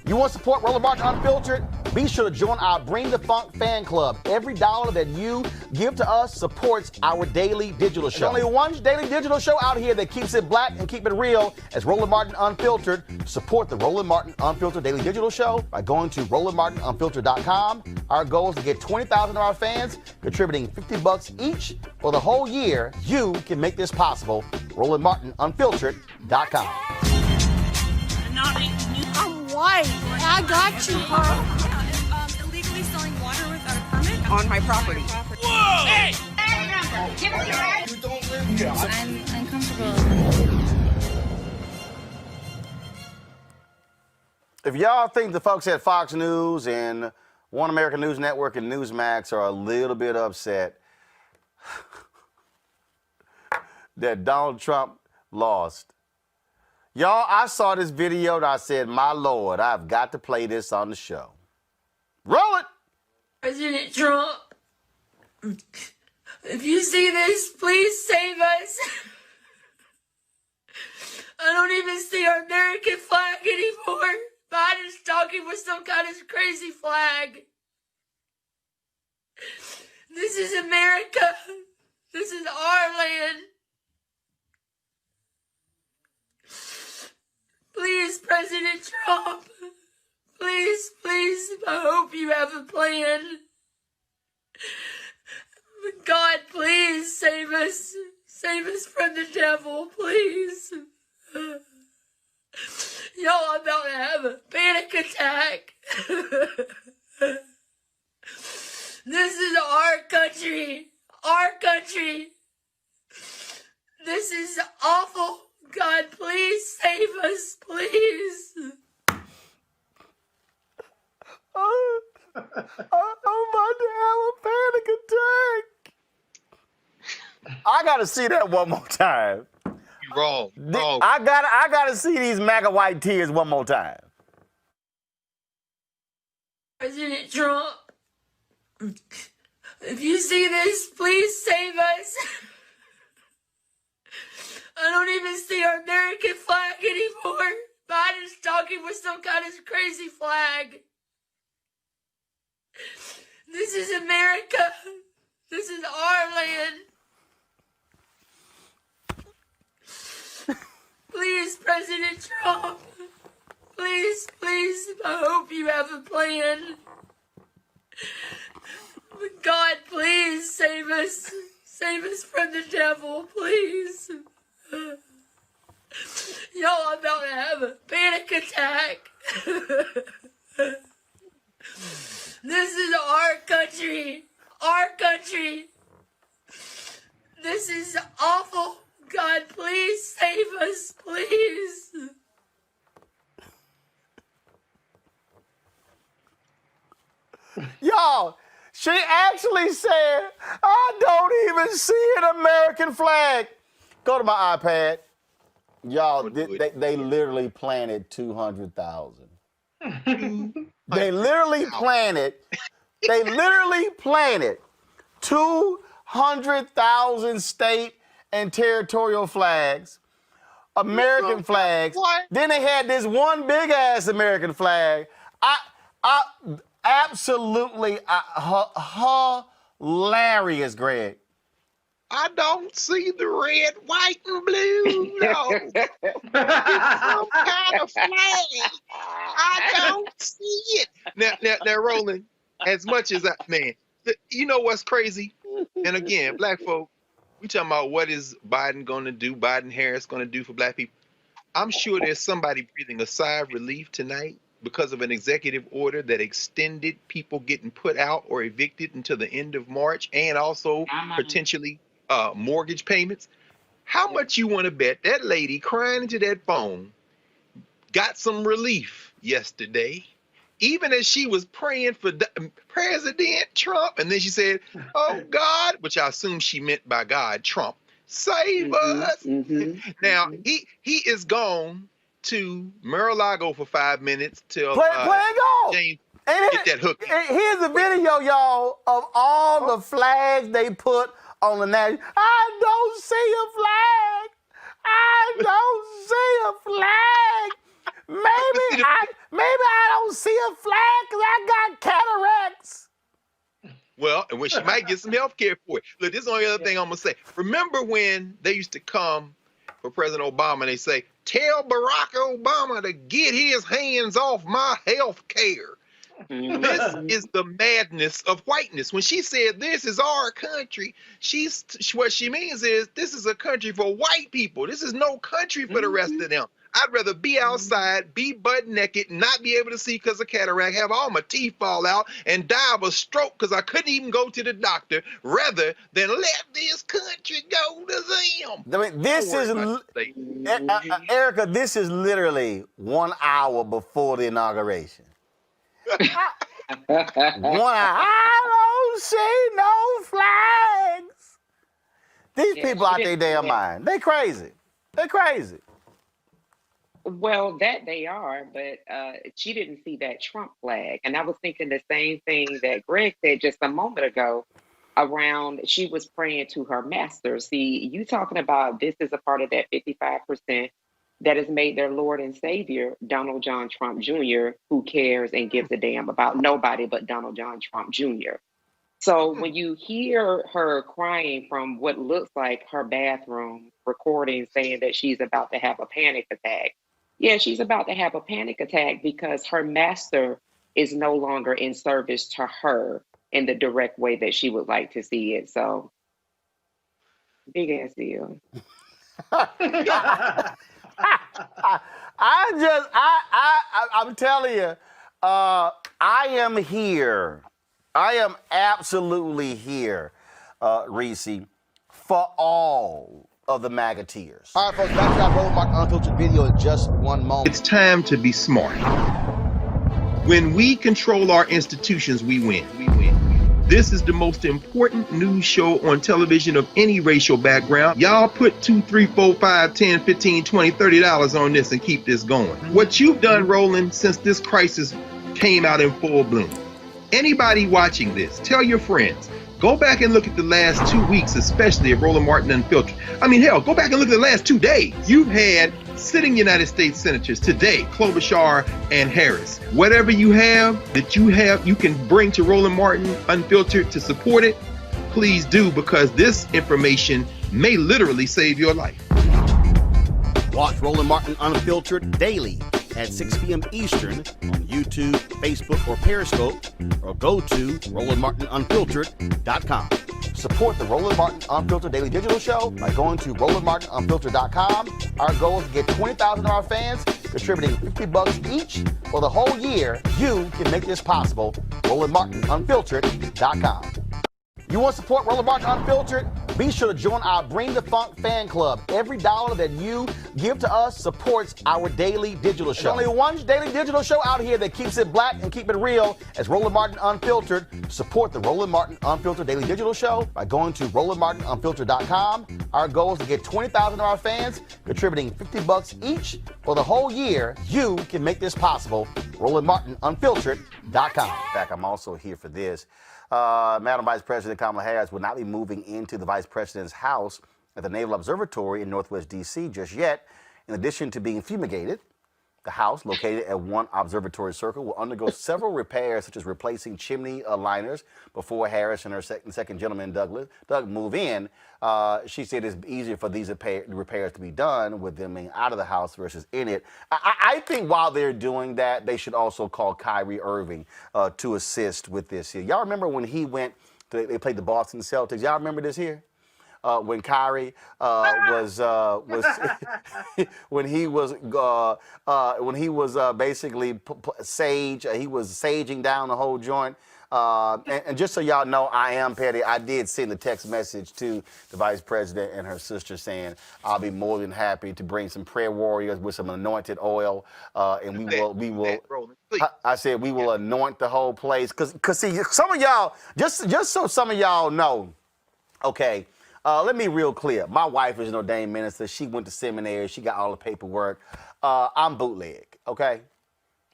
You want to support Roland Martin Unfiltered? Be sure to join our Bring the Funk fan club. Every dollar that you give to us supports our daily digital show. There's only one daily digital show out here that keeps it black and keep it real as Roland Martin Unfiltered. Support the Roland Martin Unfiltered Daily Digital Show by going to RolandMartinUnfiltered.com. Our goal is to get 20,000 of our fans contributing $50 each for the whole year. You can make this possible. RolandMartinUnfiltered.com. I'm white. I got you, huh? Illegally selling water without a permit on my property. Whoa! Hey! Give us your ID. You don't live here. I'm uncomfortable. If y'all think the folks at Fox News and One American News Network and Newsmax are a little bit upset that Donald Trump lost, y'all, I saw this video and I said, my Lord, I've got to play this on the show. Roll it! President Trump, if you see this, please save us. I don't even see our American flag anymore. Biden's talking with some kind of crazy flag. This is America. This is our land. Please, President Trump, please, I hope you have a plan. God, please save us from the devil, please. Y'all, I'm about to have a panic attack. This is our country, This is awful. God, please save us, please. I'm about to have a panic attack. I gotta see that one more time. Wrong. I gotta see these MAGA white tears one more time. President Trump, if you see this, please save us. I don't even see our American flag anymore. Biden's talking with some kind of crazy flag. This is America. This is our land. Please, President Trump. Please, I hope you have a plan. God, please save us. Save us from the devil, please. Y'all, I'm about to have a panic attack. This is our country. This is awful. God, please save us, please. Y'all, she actually said, I don't even see an American flag. Go to my iPad. Y'all, they literally planted 200,000. They literally planted 200,000 state and territorial flags, American flags. What? Then they had this one big ass American flag. Absolutely hilarious, Greg. I don't see the red, white, and blue. No. It's some kind of flag. I don't see it. Now, Roland, as much as you know what's crazy? And again, black folk, we talking about what is Biden going to do, Biden Harris going to do for black people. I'm sure there's somebody breathing a sigh of relief tonight because of an executive order that extended people getting put out or evicted until the end of March, and also potentially mortgage payments. How much you want to bet that lady crying into that phone got some relief yesterday, even as she was praying for President Trump, and then she said, "Oh God," which I assume she meant by God, Trump, save us. Now he is gone to Mar-a-Lago for 5 minutes till James get that hook. Here's a video, y'all, of all the flags they put on the national. I don't see a flag. I don't see a flag. Maybe I don't see a flag because I got cataracts. Well, and when she might get some health care for it. Look, this is the only other thing I'm going to say. Remember when they used to come for President Obama and they say, tell Barack Obama to get his hands off my health care. This is the madness of whiteness. When she said this is our country, what she means is this is a country for white people. This is no country for the rest of them. I'd rather be outside, be butt naked, not be able to see because of cataract, have all my teeth fall out, and die of a stroke because I couldn't even go to the doctor, rather than let this country go to them. I mean, this is, Erica, this is literally 1 hour before the inauguration. 1 hour. I don't see no flags. These people out their damn mind. They crazy. They crazy. Well, that they are, but she didn't see that Trump flag. And I was thinking the same thing that Greg said just a moment ago around she was praying to her master. See, you talking about this is a part of that 55% that has made their Lord and Savior, Donald John Trump Jr., who cares and gives a damn about nobody but Donald John Trump Jr. So when you hear her crying from what looks like her bathroom recording saying that she's about to have a panic attack, yeah, she's about to have a panic attack because her master is no longer in service to her in the direct way that she would like to see it. So, big ass deal. I'm telling you, I am here. I am absolutely here, Reese, for all of the MAGA tears. All right, folks, back to that Roland Martin Unfiltered video in just one moment. It's time to be smart. When we control our institutions, we win. This is the most important news show on television of any racial background. Y'all put $2, $3, $4, $5, $10, $15, $20, $30 on this and keep this going. What you've done, Roland, since this crisis came out in full bloom. Anybody watching this, tell your friends. Go back and look at the last 2 weeks, especially of Roland Martin Unfiltered. I mean, hell, go back and look at the last 2 days. You've had sitting United States senators today, Klobuchar and Harris. Whatever you have you can bring to Roland Martin Unfiltered to support it, please do, because this information may literally save your life. Watch Roland Martin Unfiltered daily at 6 p.m. Eastern on YouTube, Facebook, or Periscope, or go to RolandMartinUnfiltered.com. Support the Roland Martin Unfiltered Daily Digital Show by going to RolandMartinUnfiltered.com. Our goal is to get 20,000 of our fans contributing $50 each for the whole year. You can make this possible. RolandMartinUnfiltered.com. You want to support Roland Martin Unfiltered? Be sure to join our Bring the Funk fan club. Every dollar that you give to us supports our daily digital show. There's only one daily digital show out here that keeps it black and keep it real as Roland Martin Unfiltered. Support the Roland Martin Unfiltered Daily Digital Show by going to RolandMartinUnfiltered.com. Our goal is to get 20,000 of our fans contributing $50 each for the whole year. You can make this possible. RolandMartinUnfiltered.com. In fact, I'm also here for this. Madam Vice President Kamala Harris will not be moving into the Vice President's house at the Naval Observatory in Northwest D.C. just yet. In addition to being fumigated, The house, located at One Observatory Circle, will undergo several repairs, such as replacing chimney liners before Harris and her second gentleman, Doug, move in. She said it's easier for these repairs to be done with them being out of the house versus in it. I think while they're doing that, they should also call Kyrie Irving to assist with this here. Y'all remember when he went, they played the Boston Celtics? Y'all remember this here? When Kyrie was when he was basically he was saging down the whole joint. And just so y'all know, I am petty. I did send a text message to the vice president and her sister saying I'll be more than happy to bring some prayer warriors with some anointed oil, and we will. I said we will anoint the whole place because see, some of y'all just so some of y'all know, okay. Let me be real clear. My wife is an ordained minister. She went to seminary. She got all the paperwork. I'm bootleg, okay?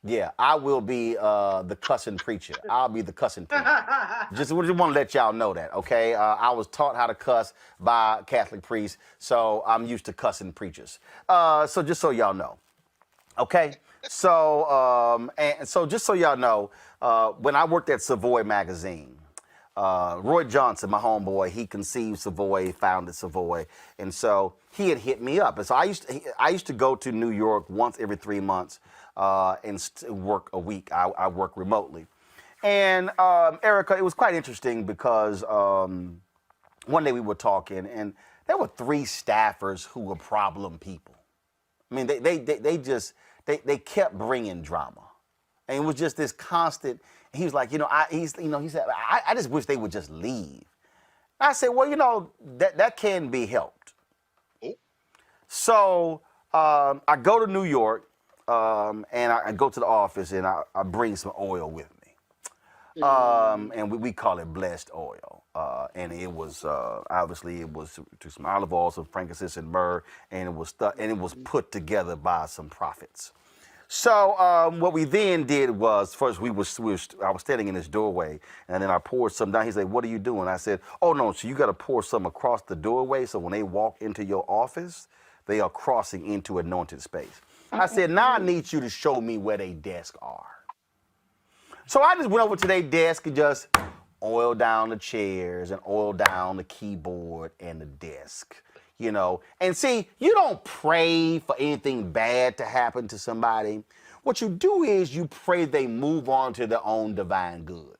Yeah, I will be the cussing preacher. I'll be the cussing preacher. Just want to let y'all know that, okay? I was taught how to cuss by Catholic priests, so I'm used to cussing preachers. So just so y'all know, okay? So, and so just so y'all know, when I worked at Savoy magazine, Roy Johnson, my homeboy, he conceived Savoy, founded Savoy, and so he had hit me up. And so I used to go to New York once every 3 months and work a week. I work remotely. And Erica, it was quite interesting because one day we were talking, and there were 3 staffers who were problem people. I mean, they kept bringing drama, and it was just this constant. He was like, he said, I just wish they would just leave. I said, well, that can be helped. Oh. So I go to New York, and I go to the office, and I bring some oil with me. And we call it blessed oil. And it was, obviously, it was to some olive oil, some frankincense and myrrh, and it was put together by some prophets. So what we then did was, first I was standing in this doorway, and then I poured some down. He said, "What are you doing?" I said, "Oh no, so you got to pour some across the doorway, so when they walk into your office, they are crossing into anointed space." I said, "Now I need you to show me where they desks are." So I just went over to their desk and just oil down the chairs and oil down the keyboard and the desk. And see, you don't pray for anything bad to happen to somebody. What you do is you pray they move on to their own divine good.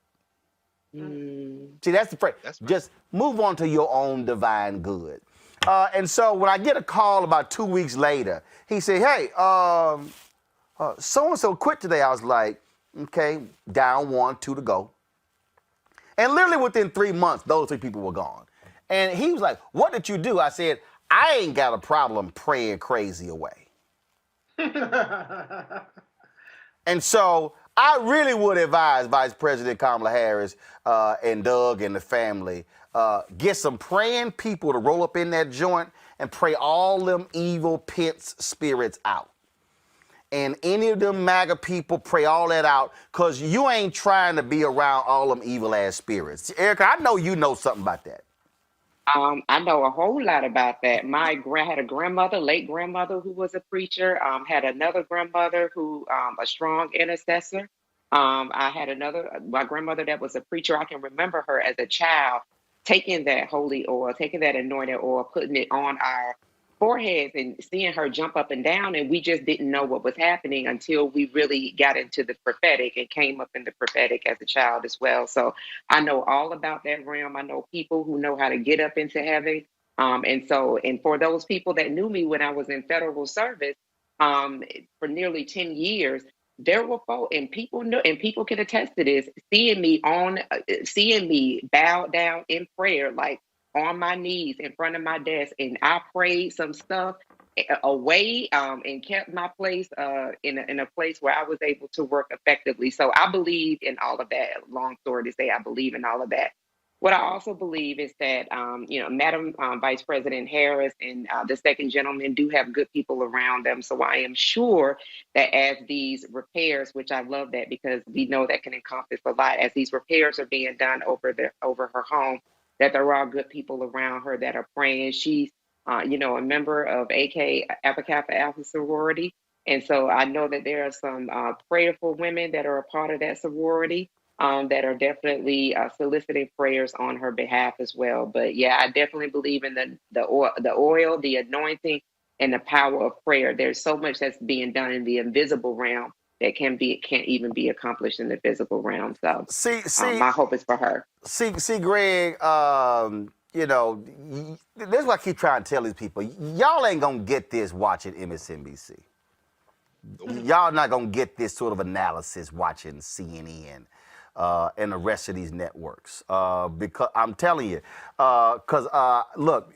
See, that's the prayer. Right. Just move on to your own divine good. And so when I get a call about 2 weeks later, he said, "Hey, so-and-so quit today." I was like, okay, down 1, 2 to go. And literally within 3 months, those 3 people were gone. And he was like, "What did you do?" I said, "I ain't got a problem praying crazy away." And so I really would advise Vice President Kamala Harris and Doug and the family, get some praying people to roll up in that joint and pray all them evil pits spirits out. And any of them MAGA people, pray all that out, because you ain't trying to be around all them evil ass spirits. Erica, I know you know something about that. I know a whole lot about that. Had a grandmother, late grandmother, who was a preacher. Had another grandmother who, a strong intercessor. I had my grandmother that was a preacher. I can remember her as a child taking that holy oil, taking that anointed oil, putting it on our foreheads and seeing her jump up and down. And we just didn't know what was happening until we really got into the prophetic and came up in the prophetic as a child as well. So I know all about that realm. I know people who know how to get up into heaven. And for those people that knew me when I was in federal service, for nearly 10 years, there were folks, and people know, and people can attest to this, seeing me bow down in prayer, like on my knees in front of my desk, and I prayed some stuff away and kept my place in a place where I was able to work effectively. So I believe in all of that. Long story to say, I believe in all of that. What I also believe is that, Madam Vice President Harris and the second gentleman do have good people around them. So I am sure that as these repairs, which I love that because we know that can encompass a lot, as these repairs are being done over her home, that there are good people around her that are praying. She's, a member of AK Alpha Kappa Alpha sorority. And so I know that there are some prayerful women that are a part of that sorority that are definitely soliciting prayers on her behalf as well. But yeah, I definitely believe in the oil, the anointing, and the power of prayer. There's so much that's being done in the invisible realm that can't even be accomplished in the physical realm. So my hope is for her. See, Greg, you know, this is what I keep trying to tell these people. Y'all ain't going to get this watching MSNBC. Y'all not going to get this sort of analysis watching CNN and the rest of these networks. Because I'm telling you, look,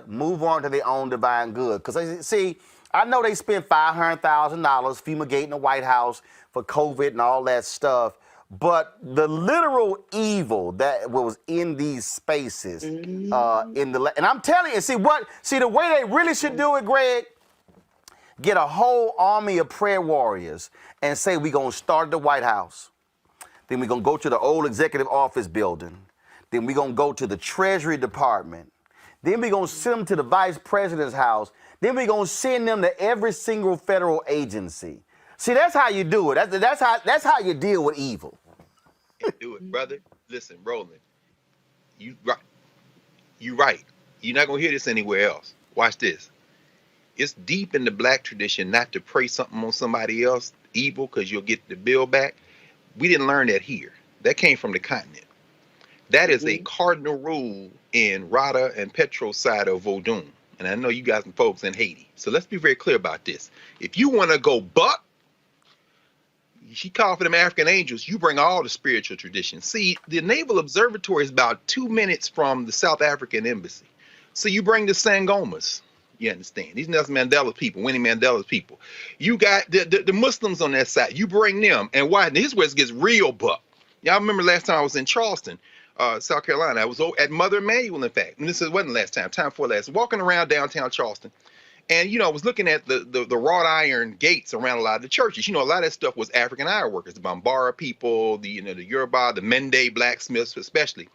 move on to their own divine good. Because, see, I know they spent $500,000 fumigating the White House for COVID and all that stuff. But the literal evil that was in these spaces, and I'm telling you, see the way they really should do it, Greg, get a whole army of prayer warriors and say we're going to start at the White House. Then we're going to go to the old executive office building. Then we're going to go to the Treasury Department. Then we're going to send them to the Vice President's house. Then we're going to send them to every single federal agency. See, that's how you do it. That's how you deal with evil. Do it, brother. Listen, Roland, you right. You're not gonna hear this anywhere else. Watch this. It's deep in the black tradition not to pray something on somebody else evil because you'll get the bill back. We didn't learn that here. That came from the continent. That is a cardinal rule in Rada and Petro's side of Vodun. And I know you got some folks in Haiti. So let's be very clear about this. If you want to go buck, she called for them African angels. You bring all the spiritual traditions. See, the Naval Observatory is about 2 minutes from the South African embassy. So you bring the Sangomas. You understand? These Nelson Mandela people, Winnie Mandela's people. You got the Muslims on that side. You bring them. And why? This is where it gets real buck. Y'all remember last time I was in Charleston, South Carolina. I was at Mother Emanuel, in fact. And this wasn't last time before last. Walking around downtown Charleston. And, you know, I was looking at the wrought iron gates around a lot of the churches. You know, a lot of that stuff was African iron workers, the Bambara people, the Yoruba, the Mende blacksmiths especially.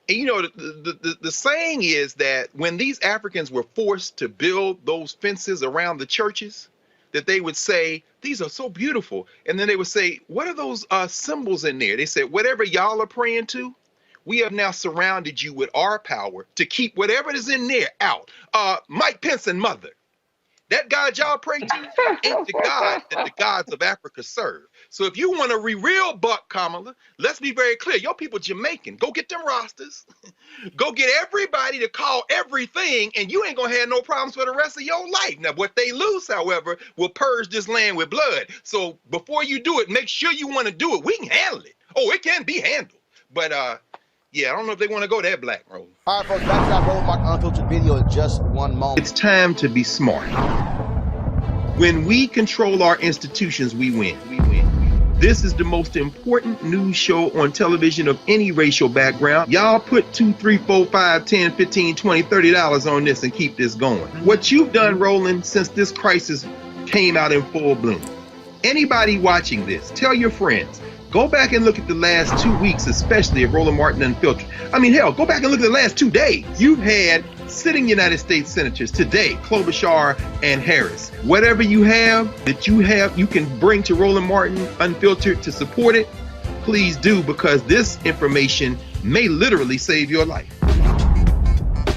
And, you know, the saying is that when these Africans were forced to build those fences around the churches, that they would say, these are so beautiful. And then they would say, what are those symbols in there? They said, whatever y'all are praying to, we have now surrounded you with our power to keep whatever is in there out. Mike Pence and Mother. That God y'all pray to ain't the God that the gods of Africa serve. So if you want to real buck, Kamala, let's be very clear. Your people Jamaican. Go get them rosters. Go get everybody to call everything, and you ain't going to have no problems for the rest of your life. Now, what they lose, however, will purge this land with blood. So before you do it, make sure you want to do it. We can handle it. Oh, it can be handled. But, yeah, I don't know if they want to go that black road. All right, folks, back to our Roland Martin Unfiltered video in just one moment. It's time to be smart. When we control our institutions, we win. This is the most important news show on television of any racial background. Y'all put $2, $3, $4, $5, $10, $15, $20, $30 on this and keep this going. What you've done, Roland, since this crisis came out in full bloom. Anybody watching this, tell your friends. Go back and look at the last 2 weeks, especially of Roland Martin Unfiltered. I mean, hell, go back and look at the last 2 days. You've had sitting United States senators today, Klobuchar and Harris. Whatever you have that you can bring to Roland Martin Unfiltered to support it, please do, because this information may literally save your life.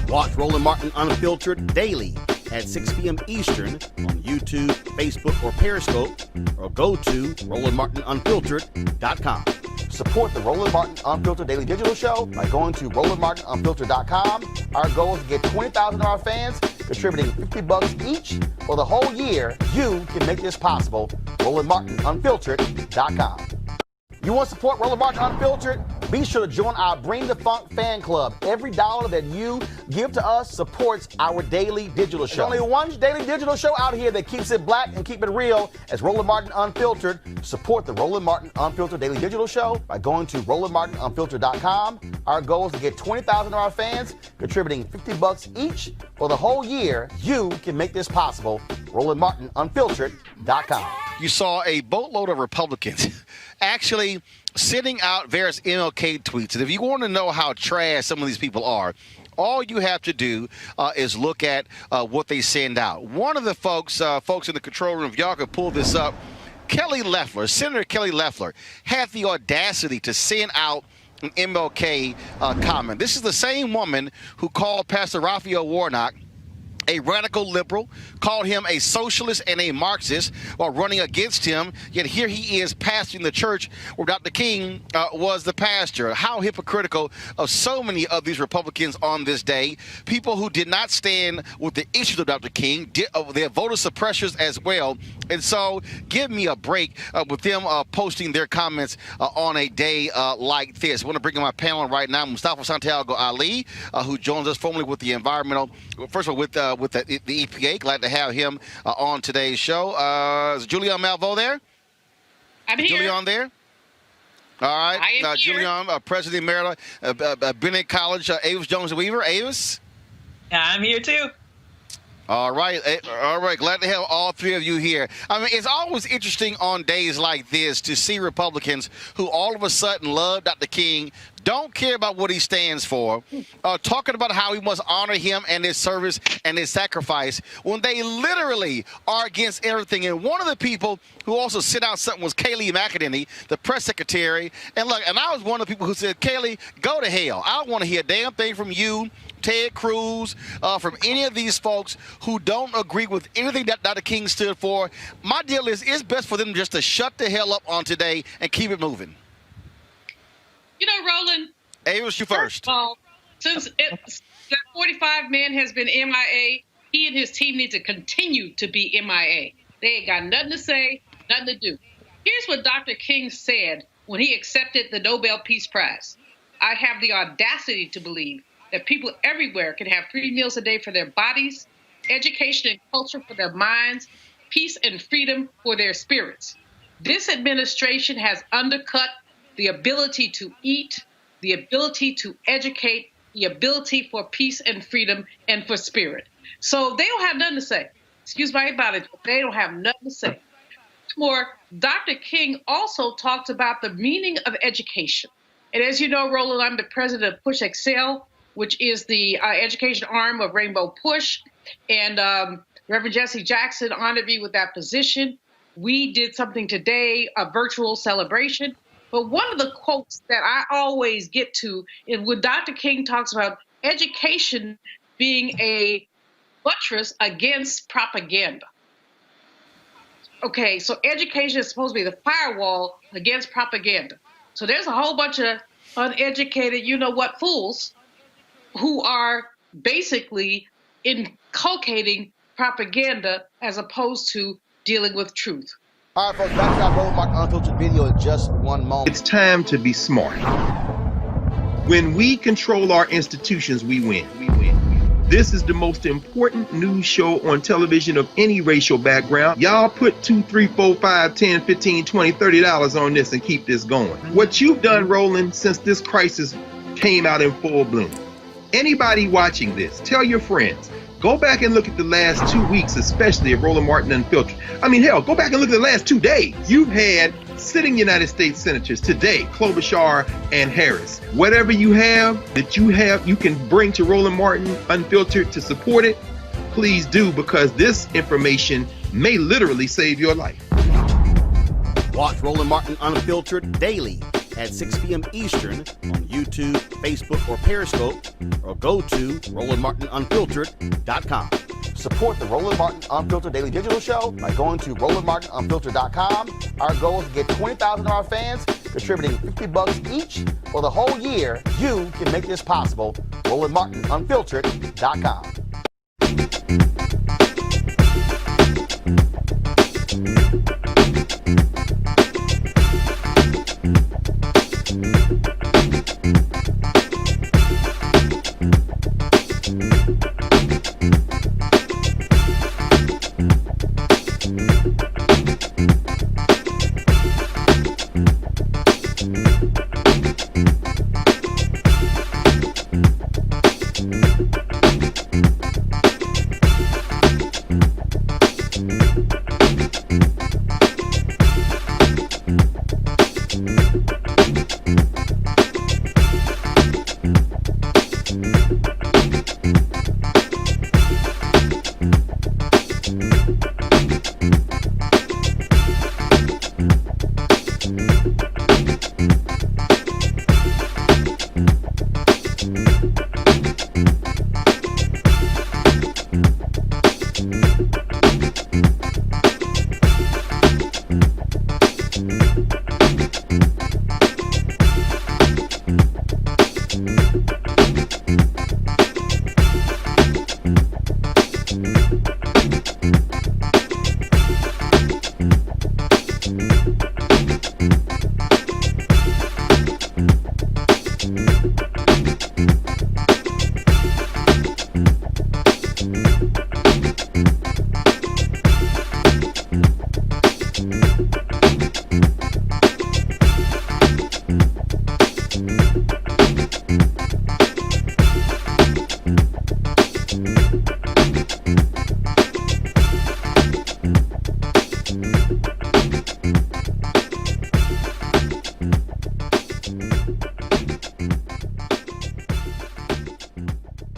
Watch Roland Martin Unfiltered daily at 6 p.m. Eastern on YouTube, Facebook, or Periscope, or go to RolandMartinUnfiltered.com. Support the Roland Martin Unfiltered Daily Digital Show by going to RolandMartinUnfiltered.com. Our goal is to get 20,000 of our fans contributing $50 each for the whole year. You can make this possible. RolandMartinUnfiltered.com. You want to support Roland Martin Unfiltered? Be sure to join our Bring the Funk fan club. Every dollar that you give to us supports our daily digital show. There's only one daily digital show out here that keeps it black and keep it real as Roland Martin Unfiltered. Support the Roland Martin Unfiltered Daily Digital Show by going to RolandMartinUnfiltered.com. Our goal is to get 20,000 of our fans contributing $50 each for the whole year. You can make this possible. RolandMartinUnfiltered.com. You saw a boatload of Republicans actually sending out various MLK tweets. And if you want to know how trash some of these people are, All you have to do is look at what they send out. One of the folks in the control room, if y'all could pull this up, Senator Kelly Loeffler, had the audacity to send out an MLK comment. This is the same woman who called Pastor Raphael Warnock a radical liberal, called him a socialist and a Marxist while running against him, yet here he is pastoring the church where Dr. King was the pastor. How hypocritical of so many of these Republicans on this day, people who did not stand with the issues of Dr. King, they're voter suppressors as well. And so give me a break with them posting their comments on a day like this. I want to bring in my panel right now, Mustafa Santiago Ali, who joins us formerly with the environmental, first of all, with the EPA. Glad to have him on today's show. Is Julian Malveaux there? I'm here. Julian there? All right. I am here. Julian, President Emerita, Bennett College, Avis Jones-Weaver. Avis? I'm here too. All right. Glad to have all three of you here. I mean, it's always interesting on days like this to see Republicans who all of a sudden love Dr. King, don't care about what he stands for, talking about how we must honor him and his service and his sacrifice when they literally are against everything. And one of the people who also sent out something was Kayleigh McEnany, the press secretary. And look, and I was one of the people who said, Kayleigh, go to hell. I don't want to hear a damn thing from you, Ted Cruz, from any of these folks who don't agree with anything that Dr. King stood for. My deal is, it's best for them just to shut the hell up on today and keep it moving. You know, Roland. Avis, you first. Of all, since that 45 man has been MIA, he and his team need to continue to be MIA. They ain't got nothing to say, nothing to do. Here's what Dr. King said when he accepted the Nobel Peace Prize. I have the audacity to believe that people everywhere can have 3 meals a day for their bodies, education and culture for their minds, peace and freedom for their spirits. This administration has undercut the ability to eat, the ability to educate, the ability for peace and freedom and for spirit. So they don't have nothing to say. Excuse my English, but they don't have nothing to say. More, Dr. King also talked about the meaning of education. And as you know, Roland, I'm the president of Push Excel, which is the education arm of Rainbow Push. And Reverend Jesse Jackson honored me with that position. We did something today, a virtual celebration. But one of the quotes that I always get to is when Dr. King talks about education being a buttress against propaganda. Okay, so education is supposed to be the firewall against propaganda. So there's a whole bunch of uneducated, you-know-what fools who are basically inculcating propaganda as opposed to dealing with truth. All right, folks, back to our Roland Martin Unfiltered video in just one moment. It's time to be smart. When we control our institutions, we win. This is the most important news show on television of any racial background. Y'all put $2, $3, $4, $5, $10, $15, $20, $30 on this and keep this going. What you've done, Roland, since this crisis came out in full bloom. Anybody watching this, tell your friends. Go back and look at the last 2 weeks, especially of Roland Martin Unfiltered. I mean, hell, go back and look at the last 2 days. You've had sitting United States senators today, Klobuchar and Harris. Whatever you have, you can bring to Roland Martin Unfiltered to support it, please do, because this information may literally save your life. Watch Roland Martin Unfiltered daily at 6 p.m. Eastern on YouTube, Facebook, or Periscope, or go to RolandMartinUnfiltered.com. Support the Roland Martin Unfiltered Daily Digital Show by going to RolandMartinUnfiltered.com. Our goal is to get 20,000 of our fans contributing $50 each for the whole year. You can make this possible. RolandMartinUnfiltered.com.